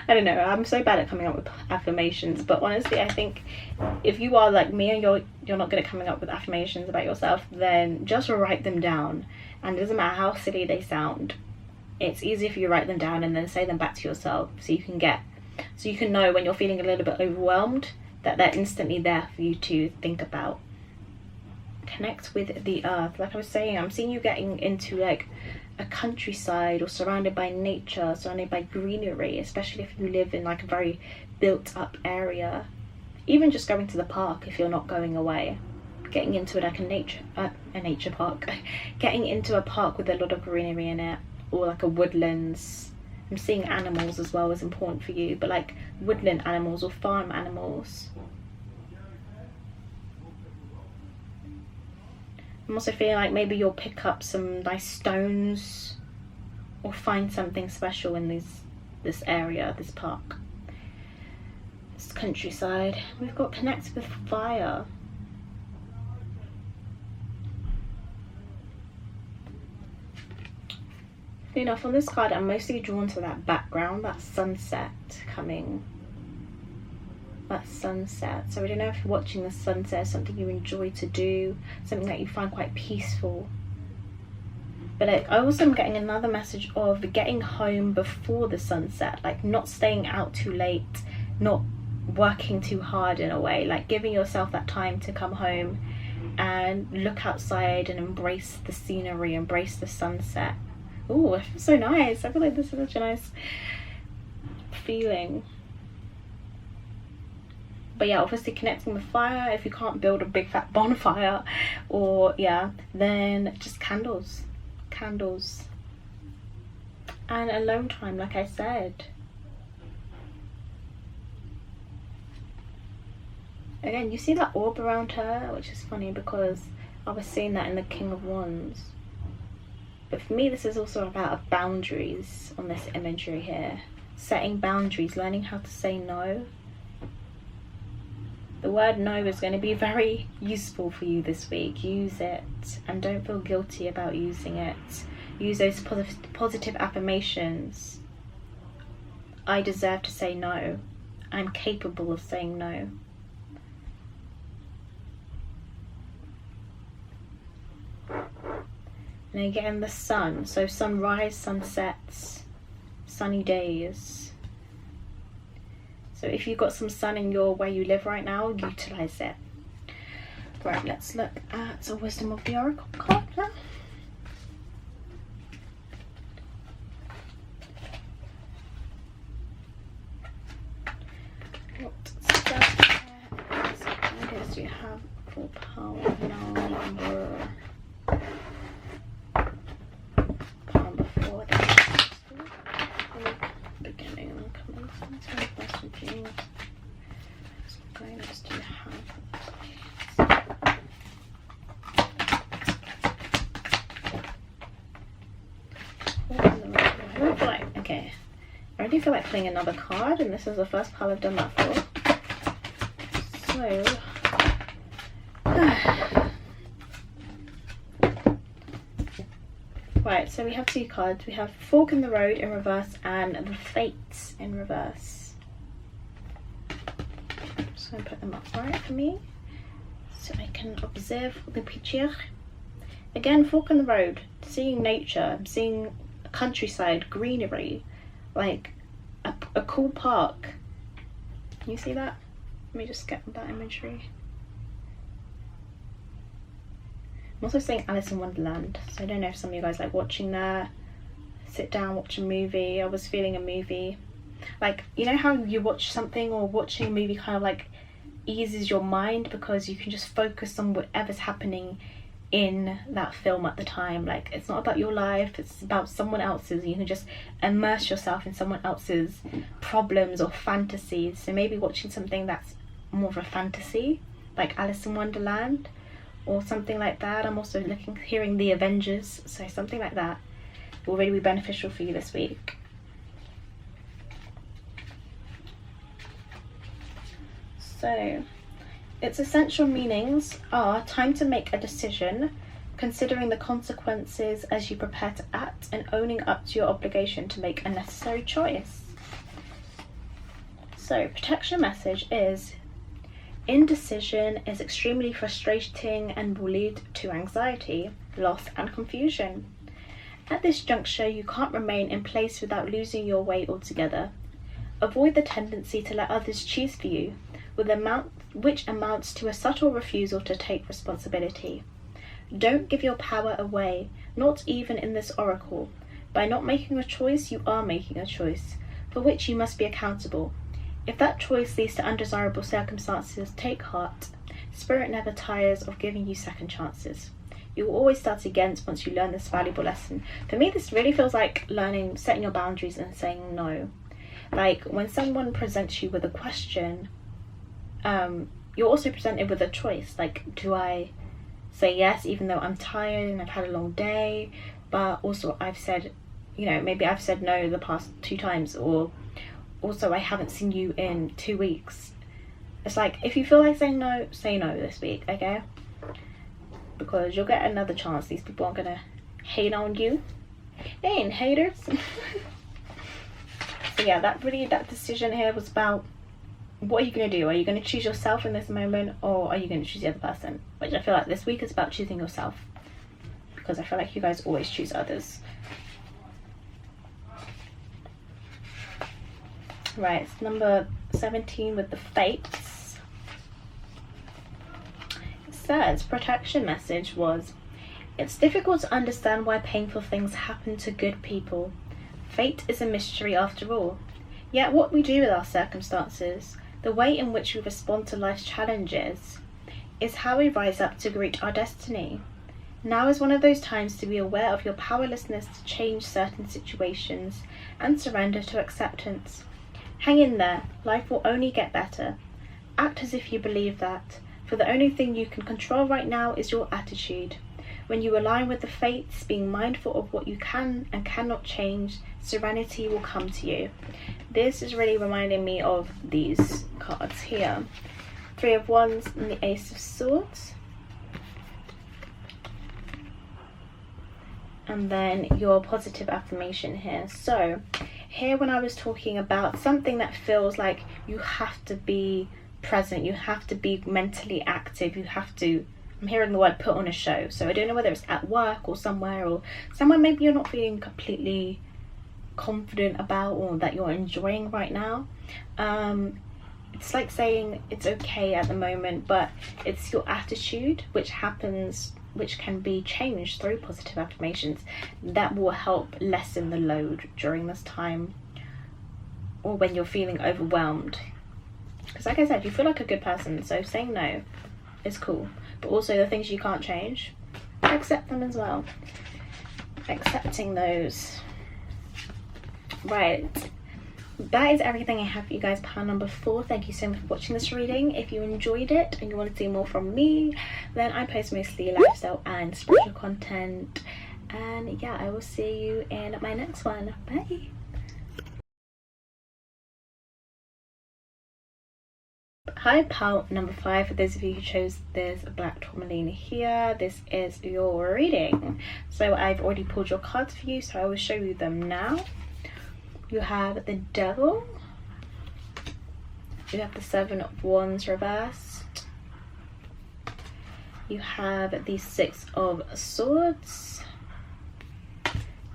I don't know, I'm so bad at coming up with affirmations, but honestly I think if you are like me and you're not good at coming up with affirmations about yourself, then just write them down. And it doesn't matter how silly they sound, it's easy if you write them down and then say them back to yourself, so you can know when you're feeling a little bit overwhelmed that they're instantly there for you to think about. Connect with the earth. Like I was saying, I'm seeing you getting into like a countryside, or surrounded by nature, surrounded by greenery, especially if you live in like a very built up area. Even just going to the park if you're not going away, getting into like a nature park, getting into a park with a lot of greenery in it, or like a woodlands. I'm seeing animals as well is important for you, but like woodland animals or farm animals. I'm also feeling like maybe you'll pick up some nice stones, or find something special in this area, this park, this countryside. We've got connect with fire. You know, from this card, I'm mostly drawn to that background, that sunset coming. That sunset. So I don't know if watching the sunset is something you enjoy to do, something that you find quite peaceful. But like, I also am getting another message of getting home before the sunset, like not staying out too late, not working too hard in a way, like giving yourself that time to come home and look outside and embrace the scenery, embrace the sunset. Oh, it feels so nice. I feel like this is such a nice feeling. But yeah, obviously connecting with fire. If you can't build a big fat bonfire, or yeah, then just candles. And alone time, like I said. Again, you see that orb around her, which is funny because I was seeing that in the King of Wands. But for me, this is also about boundaries on this imagery here. Setting boundaries, learning how to say no. The word no is going to be very useful for you this week. Use it and don't feel guilty about using it. Use those positive affirmations. I deserve to say no. I'm capable of saying no. And again, the sun. So sunrise, sunsets, sunny days. So if you've got some sun in where you live right now, utilize it. Right, let's look at the Wisdom of the Oracle card now. What ideas do you have for power number? Power before the beginning. Commencement. What guidance do you have? Okay, I already feel like playing another card, and this is the first pile I've done that for. So, right, so we have two cards. We have Fork in the Road in reverse and the Fates in reverse. I'm just going to put them upright for me so I can observe the picture. Again, Fork in the Road, seeing nature, seeing countryside, greenery, like a cool park. Can you see that? Let me just get that imagery. I'm also saying Alice in Wonderland, so I don't know if some of you guys like watching that. Sit down, watch a movie. I was feeling a movie. Like, you know how you watch something, or watching a movie kind of like eases your mind because you can just focus on whatever's happening in that film at the time. Like, it's not about your life, it's about someone else's. You can just immerse yourself in someone else's problems or fantasies. So maybe watching something that's more of a fantasy, like Alice in Wonderland or something like that. I'm also hearing The Avengers, so something like that will really be beneficial for you this week. So its essential meanings are time to make a decision, considering the consequences as you prepare to act, and owning up to your obligation to make a necessary choice. So protection message is: indecision is extremely frustrating and will lead to anxiety, loss and confusion. At this juncture, you can't remain in place without losing your way altogether. Avoid the tendency to let others choose for you, which amounts to a subtle refusal to take responsibility. Don't give your power away, not even in this oracle. By not making a choice, you are making a choice, for which you must be accountable. If that choice leads to undesirable circumstances, take heart. Spirit never tires of giving you second chances. You will always start again once you learn this valuable lesson. For me, this really feels like setting your boundaries and saying no. Like, when someone presents you with a question, you're also presented with a choice. Like, do I say yes even though I'm tired and I've had a long day, but also I've said, maybe I've said no the past 2 times, or also I haven't seen you in 2 weeks. It's like, if you feel like saying no, say no this week, okay? Because you'll get another chance. These people aren't gonna hate on you. They ain't haters. So yeah, that decision here was about, what are you going to do? Are you going to choose yourself in this moment, or are you going to choose the other person? Which I feel like this week is about choosing yourself, because I feel like you guys always choose others. Right, it's number 17 with the Fates. It says, protection message was: it's difficult to understand why painful things happen to good people. Fate is a mystery after all. Yet what we do with our circumstances, the way in which we respond to life's challenges, is how we rise up to greet our destiny. Now is one of those times to be aware of your powerlessness to change certain situations and surrender to acceptance. Hang in there, life will only get better. Act as if you believe that, for the only thing you can control right now is your attitude. When you align with the fates, being mindful of what you can and cannot change, serenity will come to you. This is really reminding me of these cards here. Three of Wands and the Ace of Swords. And then your positive affirmation here. So here, when I was talking about something that feels like you have to be present, you have to be mentally active, you have to, I'm hearing the word put on a show. So I don't know whether it's at work or somewhere maybe you're not feeling completely confident about or that you're enjoying right now. It's like saying it's okay at the moment, but it's your attitude which can be changed through positive affirmations that will help lessen the load during this time, or when you're feeling overwhelmed. Because like I said, you feel like a good person, so saying no is cool, but also the things you can't change, accept them as well. Accepting those. Right, that is everything I have for you guys. Pile number 4. Thank you so much for watching this reading. If you enjoyed it and you want to see more from me, then I post mostly lifestyle and spiritual content. And yeah, I will see you in my next one. Bye. Hi, pile number 5. For those of you who chose this black tourmaline here, this is your reading. So I've already pulled your cards for you, so I will show you them now. You have the Devil, you have the Seven of Wands reversed, you have the Six of Swords,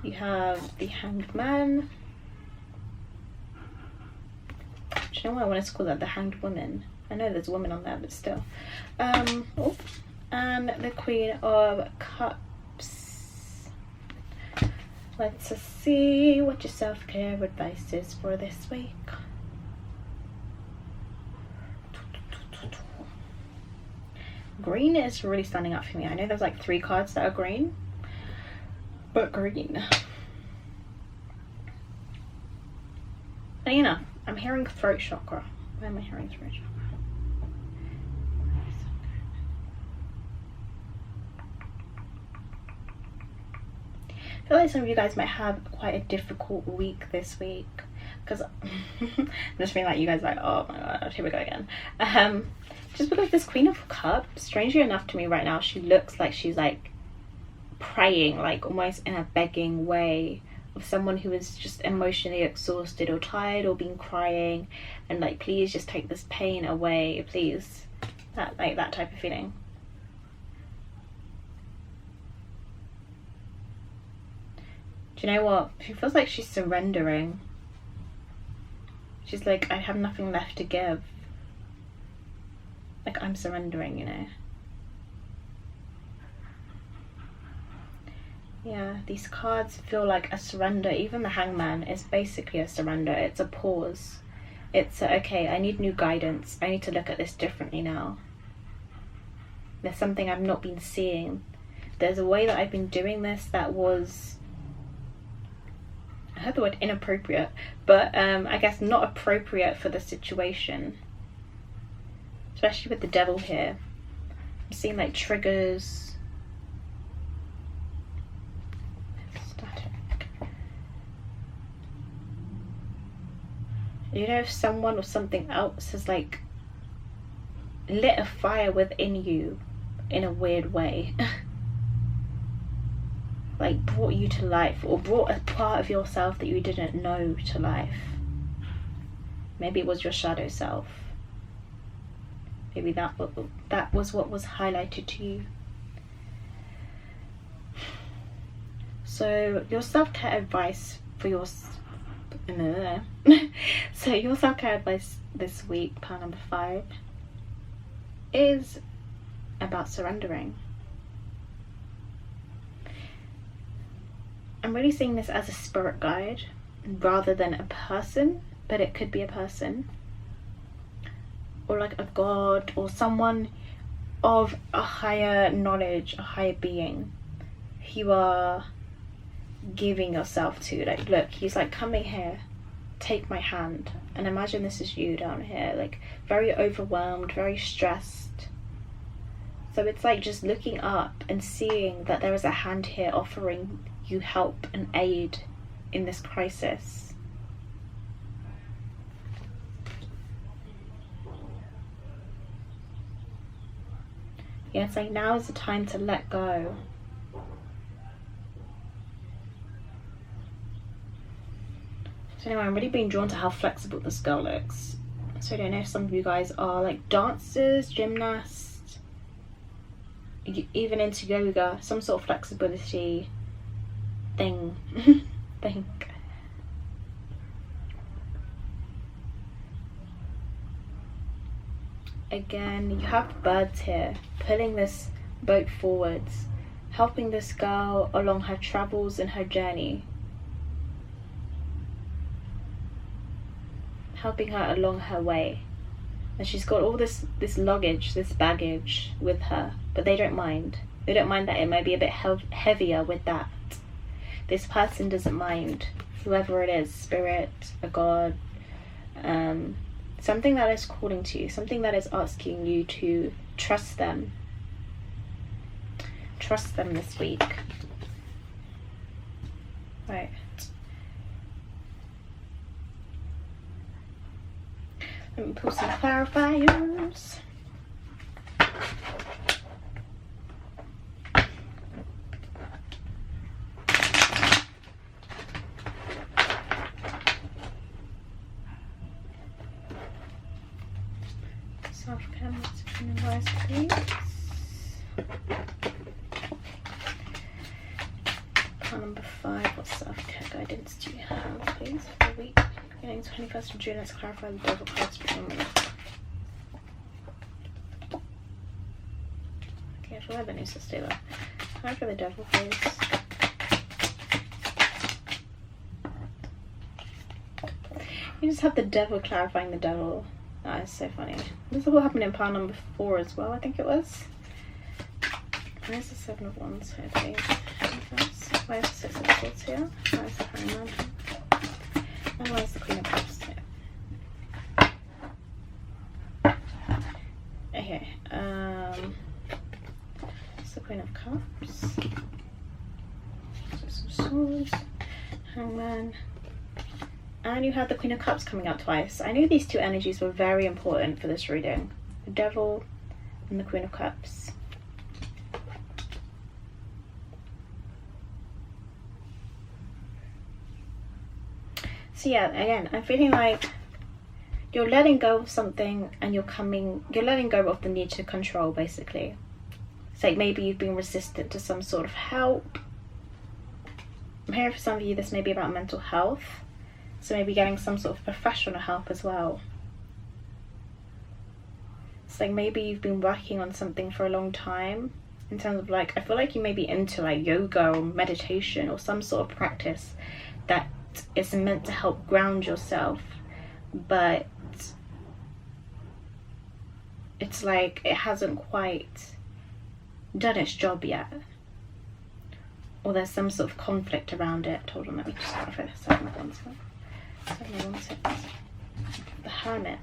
you have the Hanged Man. Do you know why I wanted to call that the Hanged Woman? I know there's a woman on there, but still. And the Queen of Cups. Let's see what your self-care advice is for this week. Green is really standing out for me. I know there's like 3 cards that are green, but green. Funny enough, I'm hearing throat chakra. Why am I hearing throat chakra? I feel like some of you guys might have quite a difficult week this week, because I'm just feeling like you guys are like, oh my god, here we go again. Just because this Queen of Cups, strangely enough to me right now, she looks like she's like praying, like almost in a begging way of someone who is just emotionally exhausted or tired or been crying, and like, please just take this pain away, please. That type of feeling. Do you know what? She feels like she's surrendering. She's like, I have nothing left to give. Like, I'm surrendering, you know. Yeah, these cards feel like a surrender. Even the Hangman is basically a surrender. It's a pause. It's a, okay, I need new guidance. I need to look at this differently now. There's something I've not been seeing. There's a way that I've been doing this that was, I heard the word inappropriate, but I guess not appropriate for the situation. Especially with the Devil here. I'm seeing like triggers. Static. You know, if someone or something else has like lit a fire within you in a weird way. Like brought you to life, or brought a part of yourself that you didn't know to life. Maybe it was your shadow self. Maybe that was what was highlighted to you. So your self-care advice for your so your self-care advice this week, pile number 5, is about surrendering. I'm really seeing this as a spirit guide rather than a person, but it could be a person or like a god or someone of a higher knowledge, a higher being you are giving yourself to. Like, look, he's like, come here, take my hand, and imagine this is you down here, like very overwhelmed, very stressed. So it's like just looking up and seeing that there is a hand here offering you help and aid in this crisis. Yeah, it's like now is the time to let go. So anyway, I'm really being drawn to how flexible this girl looks. So I don't know if some of you guys are like dancers, gymnasts, even into yoga, some sort of flexibility thing. Think. Again, you have birds here pulling this boat forwards, helping this girl along her travels and her journey, helping her along her way. And she's got all this luggage, this baggage with her, but they don't mind. They don't mind that it might be a bit heavier with that. This person doesn't mind, whoever it is, spirit, a god, something that is calling to you, something that is asking you to trust them. Trust them this week. Right. Let me pull some clarifiers. Self-care message and advice, please. Part number 5. What self-care guidance do you have, please, for the week beginning 21st of June? Let's clarify the devil cards for Tourmaline. Okay, I feel like that needs to stay there. Clarify the devil, please. You just have the devil clarifying the devil. That is so funny. This will happen in pile number 4 as well, I think it was. Where's the 7 of Wands here, please? Where's the 6 of Swords here? Where's the Hangman? And where's the Queen of Cups here? Okay, it's the Queen of Cups. Six of Swords, Hangman. And you had the Queen of Cups coming out twice. I knew these two energies were very important for this reading. The Devil and the Queen of Cups. So yeah, again, I'm feeling like you're letting go of something and you're letting go of the need to control, basically. It's like maybe you've been resistant to some sort of help. I'm hearing for some of you this may be about mental health. So maybe getting some sort of professional help as well. It's like maybe you've been working on something for a long time. In terms of like, I feel like you may be into like yoga or meditation or some sort of practice that is meant to help ground yourself. But it's like it hasn't quite done its job yet. Or there's some sort of conflict around it. Hold on, let me just clarify this. The Hermit.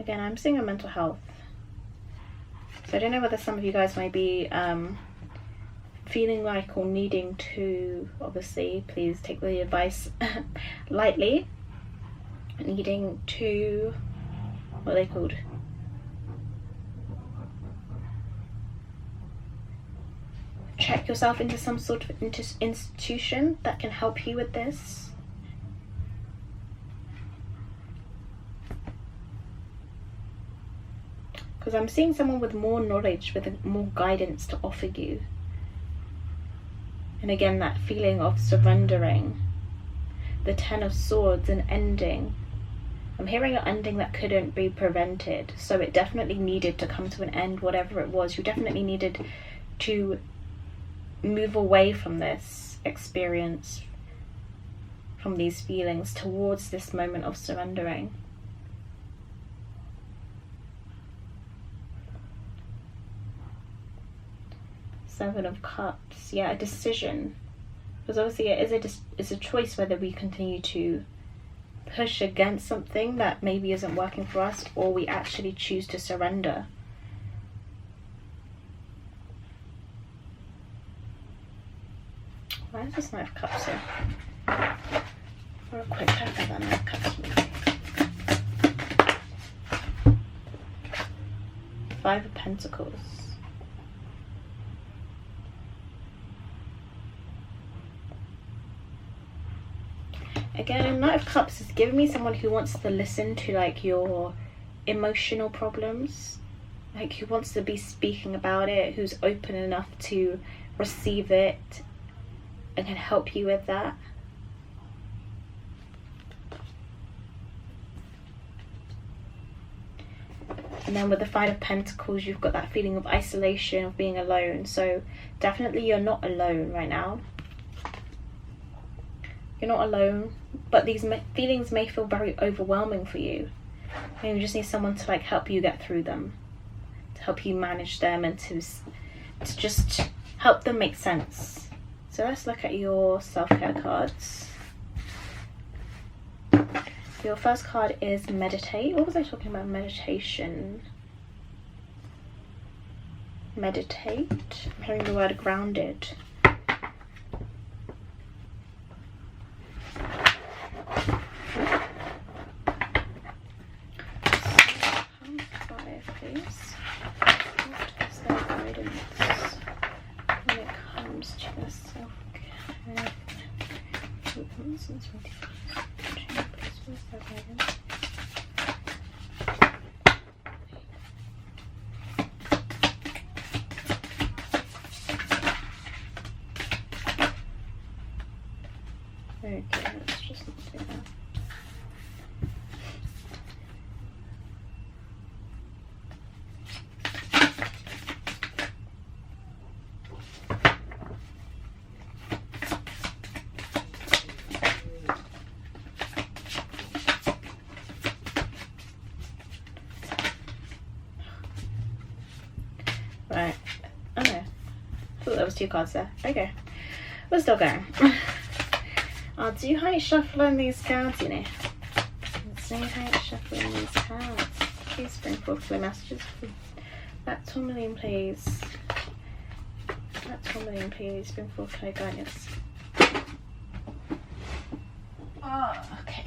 Again, I'm seeing a mental health. So I don't know whether some of you guys might be feeling like or needing to, obviously, please take the advice lightly, needing to, what are they called? Check yourself into some sort of institution that can help you with this. Because I'm seeing someone with more knowledge, with more guidance to offer you. And again, that feeling of surrendering. The 10 of Swords, an ending. I'm hearing an ending that couldn't be prevented. So it definitely needed to come to an end, whatever it was. You definitely needed to move away from this experience, from these feelings, towards this moment of surrendering. Seven of Cups. Yeah, a decision. Because obviously it is a choice whether we continue to push against something that maybe isn't working for us, or we actually choose to surrender. Why is this Knight of Cups here? Real quick, I have that now. Five of Pentacles. Again, Knight of Cups is giving me someone who wants to listen to like your emotional problems, like who wants to be speaking about it, who's open enough to receive it and can help you with that. And then with the Five of Pentacles, you've got that feeling of isolation, of being alone. So definitely you're not alone right now. You're not alone, but these feelings may feel very overwhelming for you. And you just need someone to like help you get through them, to help you manage them, and to just help them make sense. So let's look at your self-care cards. Your first card is meditate. What was I talking about? Meditation. Meditate. I'm hearing the word grounded. Okay, let's just do that. Right. Okay. I thought there was two cards there. Okay. We're still going. I do hate shuffling these cards, you know. I do hate shuffling these cards. Please bring forth clear messages for that Tourmaline, please. That Tourmaline, please. Bring forth clear guidance. Oh, okay.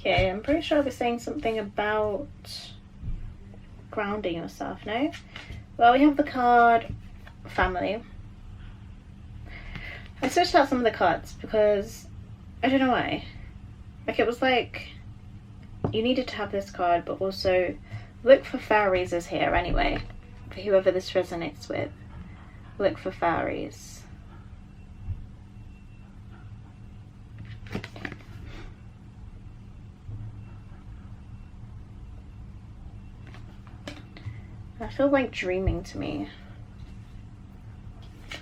Okay, I'm pretty sure I was saying something about grounding yourself, no? Well, we have the card family. I switched out some of the cards because I don't know why. Like, it was like you needed to have this card, but also look for fairies is here anyway. For whoever this resonates with, look for fairies. I feel like dreaming to me.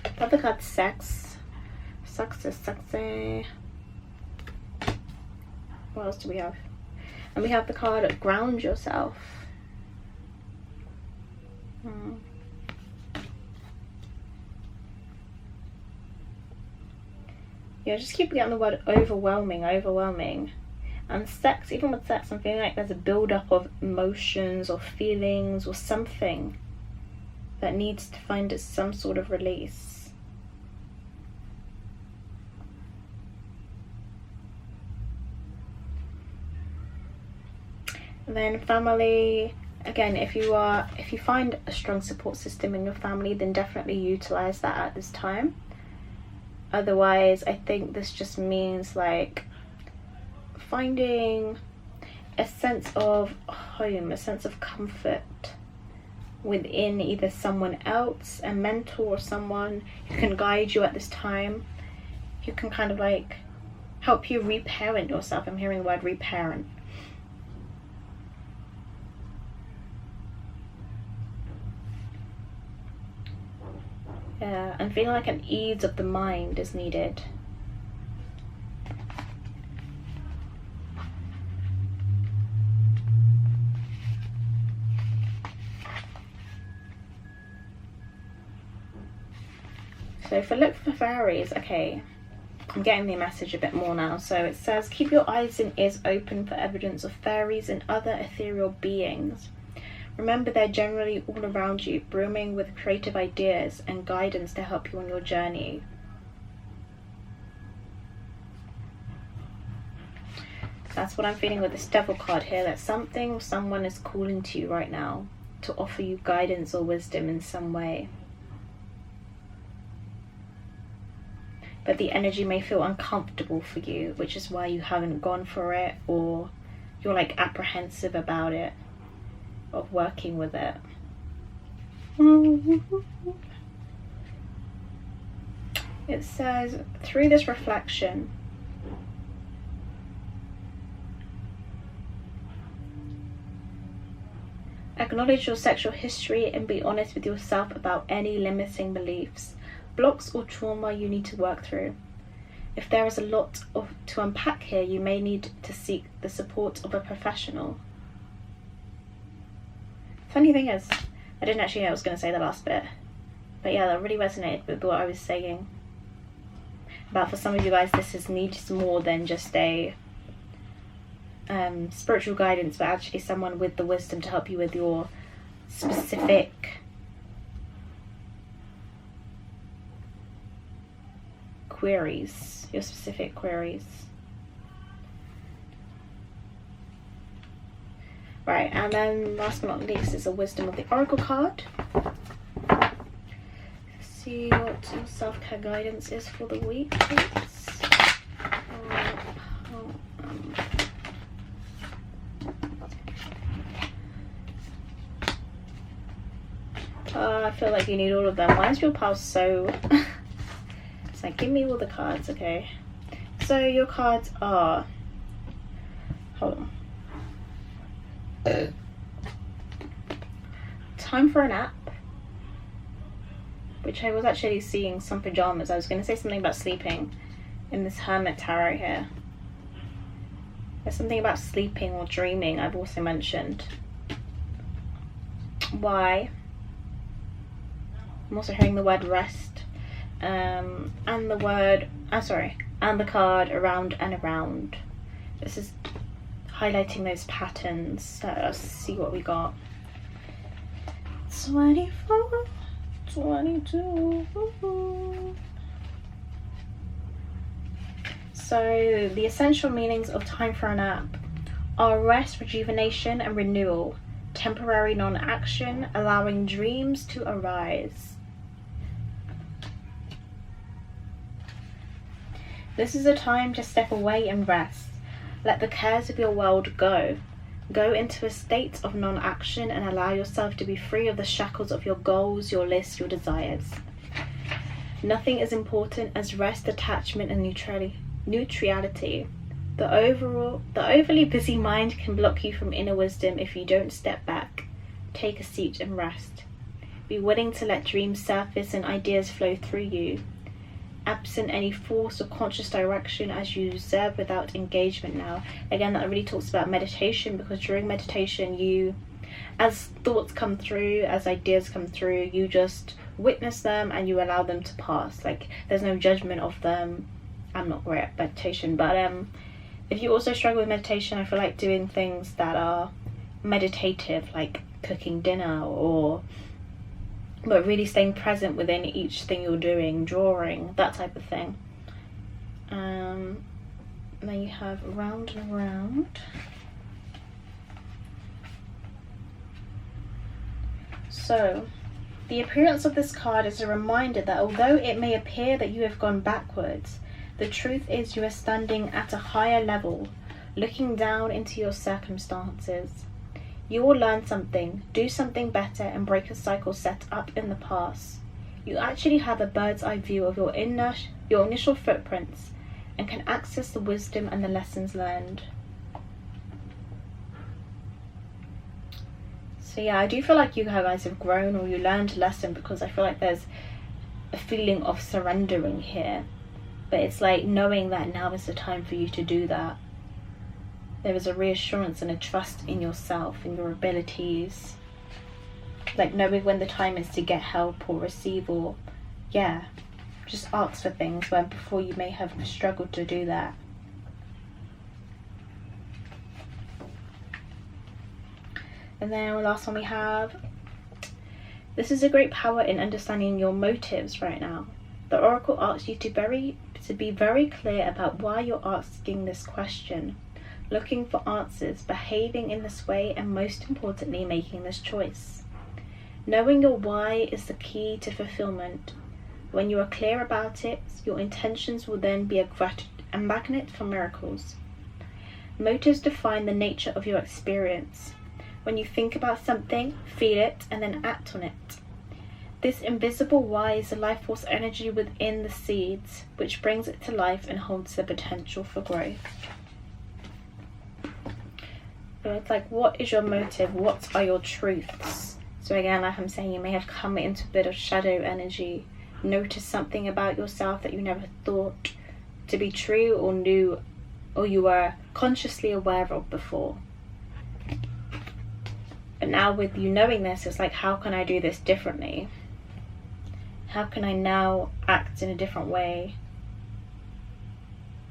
I have the card sex. Sex is sexy. What else do we have? And we have the card ground yourself. Yeah, just keep getting the word overwhelming, overwhelming. And sex, even with sex, I'm feeling like there's a build-up of emotions or feelings or something that needs to find some sort of release. And then family, again, if you find a strong support system in your family, then definitely utilize that at this time. Otherwise, I think this just means like finding a sense of home, a sense of comfort within either someone else, a mentor, or someone who can guide you at this time, who can kind of like help you reparent yourself. I'm hearing the word reparent. Yeah, and feeling like an ease of the mind is needed. So for look for fairies, okay, I'm getting the message a bit more now. So it says, keep your eyes and ears open for evidence of fairies and other ethereal beings. Remember, they're generally all around you, brimming with creative ideas and guidance to help you on your journey. That's what I'm feeling with this Devil card here, that something or someone is calling to you right now to offer you guidance or wisdom in some way. But the energy may feel uncomfortable for you, which is why you haven't gone for it, or you're like apprehensive about it, of working with it. It says, through this reflection, acknowledge your sexual history and be honest with yourself about any limiting beliefs, blocks or trauma you need to work through. If there is a lot to unpack here, you may need to seek the support of a professional. Funny thing is, I didn't actually know I was going to say the last bit, but yeah, that really resonated with what I was saying. About for some of you guys, this needs more than just a spiritual guidance, but actually someone with the wisdom to help you with your specific queries, Right, and then last but not least is a Wisdom of the Oracle card. Let's see what your self-care guidance is for the week, please. I feel like you need all of them. Why is your pile so... It's like, give me all the cards, okay? So your cards are... Hold on. Time for a nap. Which I was actually seeing some pajamas. I was going to say something about sleeping in this Hermit Tarot here. There's something about sleeping or dreaming I've also mentioned. Why? I'm also hearing the word rest, and the word, and the card around and around. This is highlighting those patterns. Let's see what we got. 24, 22. So the essential meanings of time for a nap are rest, rejuvenation, and renewal. Temporary non-action, allowing dreams to arise. This is a time to step away and rest. Let the cares of your world go. Go into a state of non-action and allow yourself to be free of the shackles of your goals, your lists, your desires. Nothing is important as rest, detachment, and neutrality. The overly busy mind can block you from inner wisdom if you don't step back, take a seat and rest. Be willing to let dreams surface and ideas flow through you, absent any force or conscious direction as you observe without engagement now. Again, that really talks about meditation, because during meditation, you, as thoughts come through, as ideas come through, you just witness them and you allow them to pass. Like, there's no judgment of them. I'm not great at meditation, but if you also struggle with meditation, I feel like doing things that are meditative, like cooking dinner, but really staying present within each thing you're doing, drawing, that type of thing. Then you have round and around. So the appearance of this card is a reminder that although it may appear that you have gone backwards, the truth is you are standing at a higher level, looking down into your circumstances. You will learn something, do something better, and break a cycle set up in the past. You actually have a bird's eye view of your initial footprints and can access the wisdom and the lessons learned. So yeah, I do feel like you guys have grown, or you learned a lesson, because I feel like there's a feeling of surrendering here. But it's like knowing that now is the time for you to do that. There is a reassurance and a trust in yourself and your abilities. Like knowing when the time is to get help or receive, or yeah, just ask for things when before you may have struggled to do that. And then the last one we have, this is a great power in understanding your motives right now. The oracle asks you to be very clear about why you're asking this question, looking for answers, behaving in this way, and most importantly, making this choice. Knowing your why is the key to fulfillment. When you are clear about it, your intentions will then be a magnet for miracles. Motives define the nature of your experience. When you think about something, feel it, and then act on it. This invisible why is the life force energy within the seeds, which brings it to life and holds the potential for growth. So it's like, what is your motive? What are your truths? So again, like I'm saying, you may have come into a bit of shadow energy, noticed something about yourself that you never thought to be true or knew, or you were consciously aware of before. But now with you knowing this, it's like, how can I do this differently? How can I now act in a different way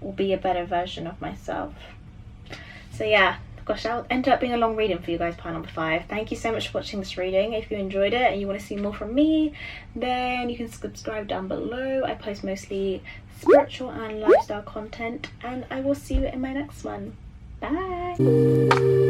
or be a better version of myself? So yeah, gosh, that ended up being a long reading for you guys, pile number 5. Thank you so much for watching this reading. If you enjoyed it and you want to see more from me, then you can subscribe down below. I post mostly spiritual and lifestyle content, and I will see you in my next one. Bye!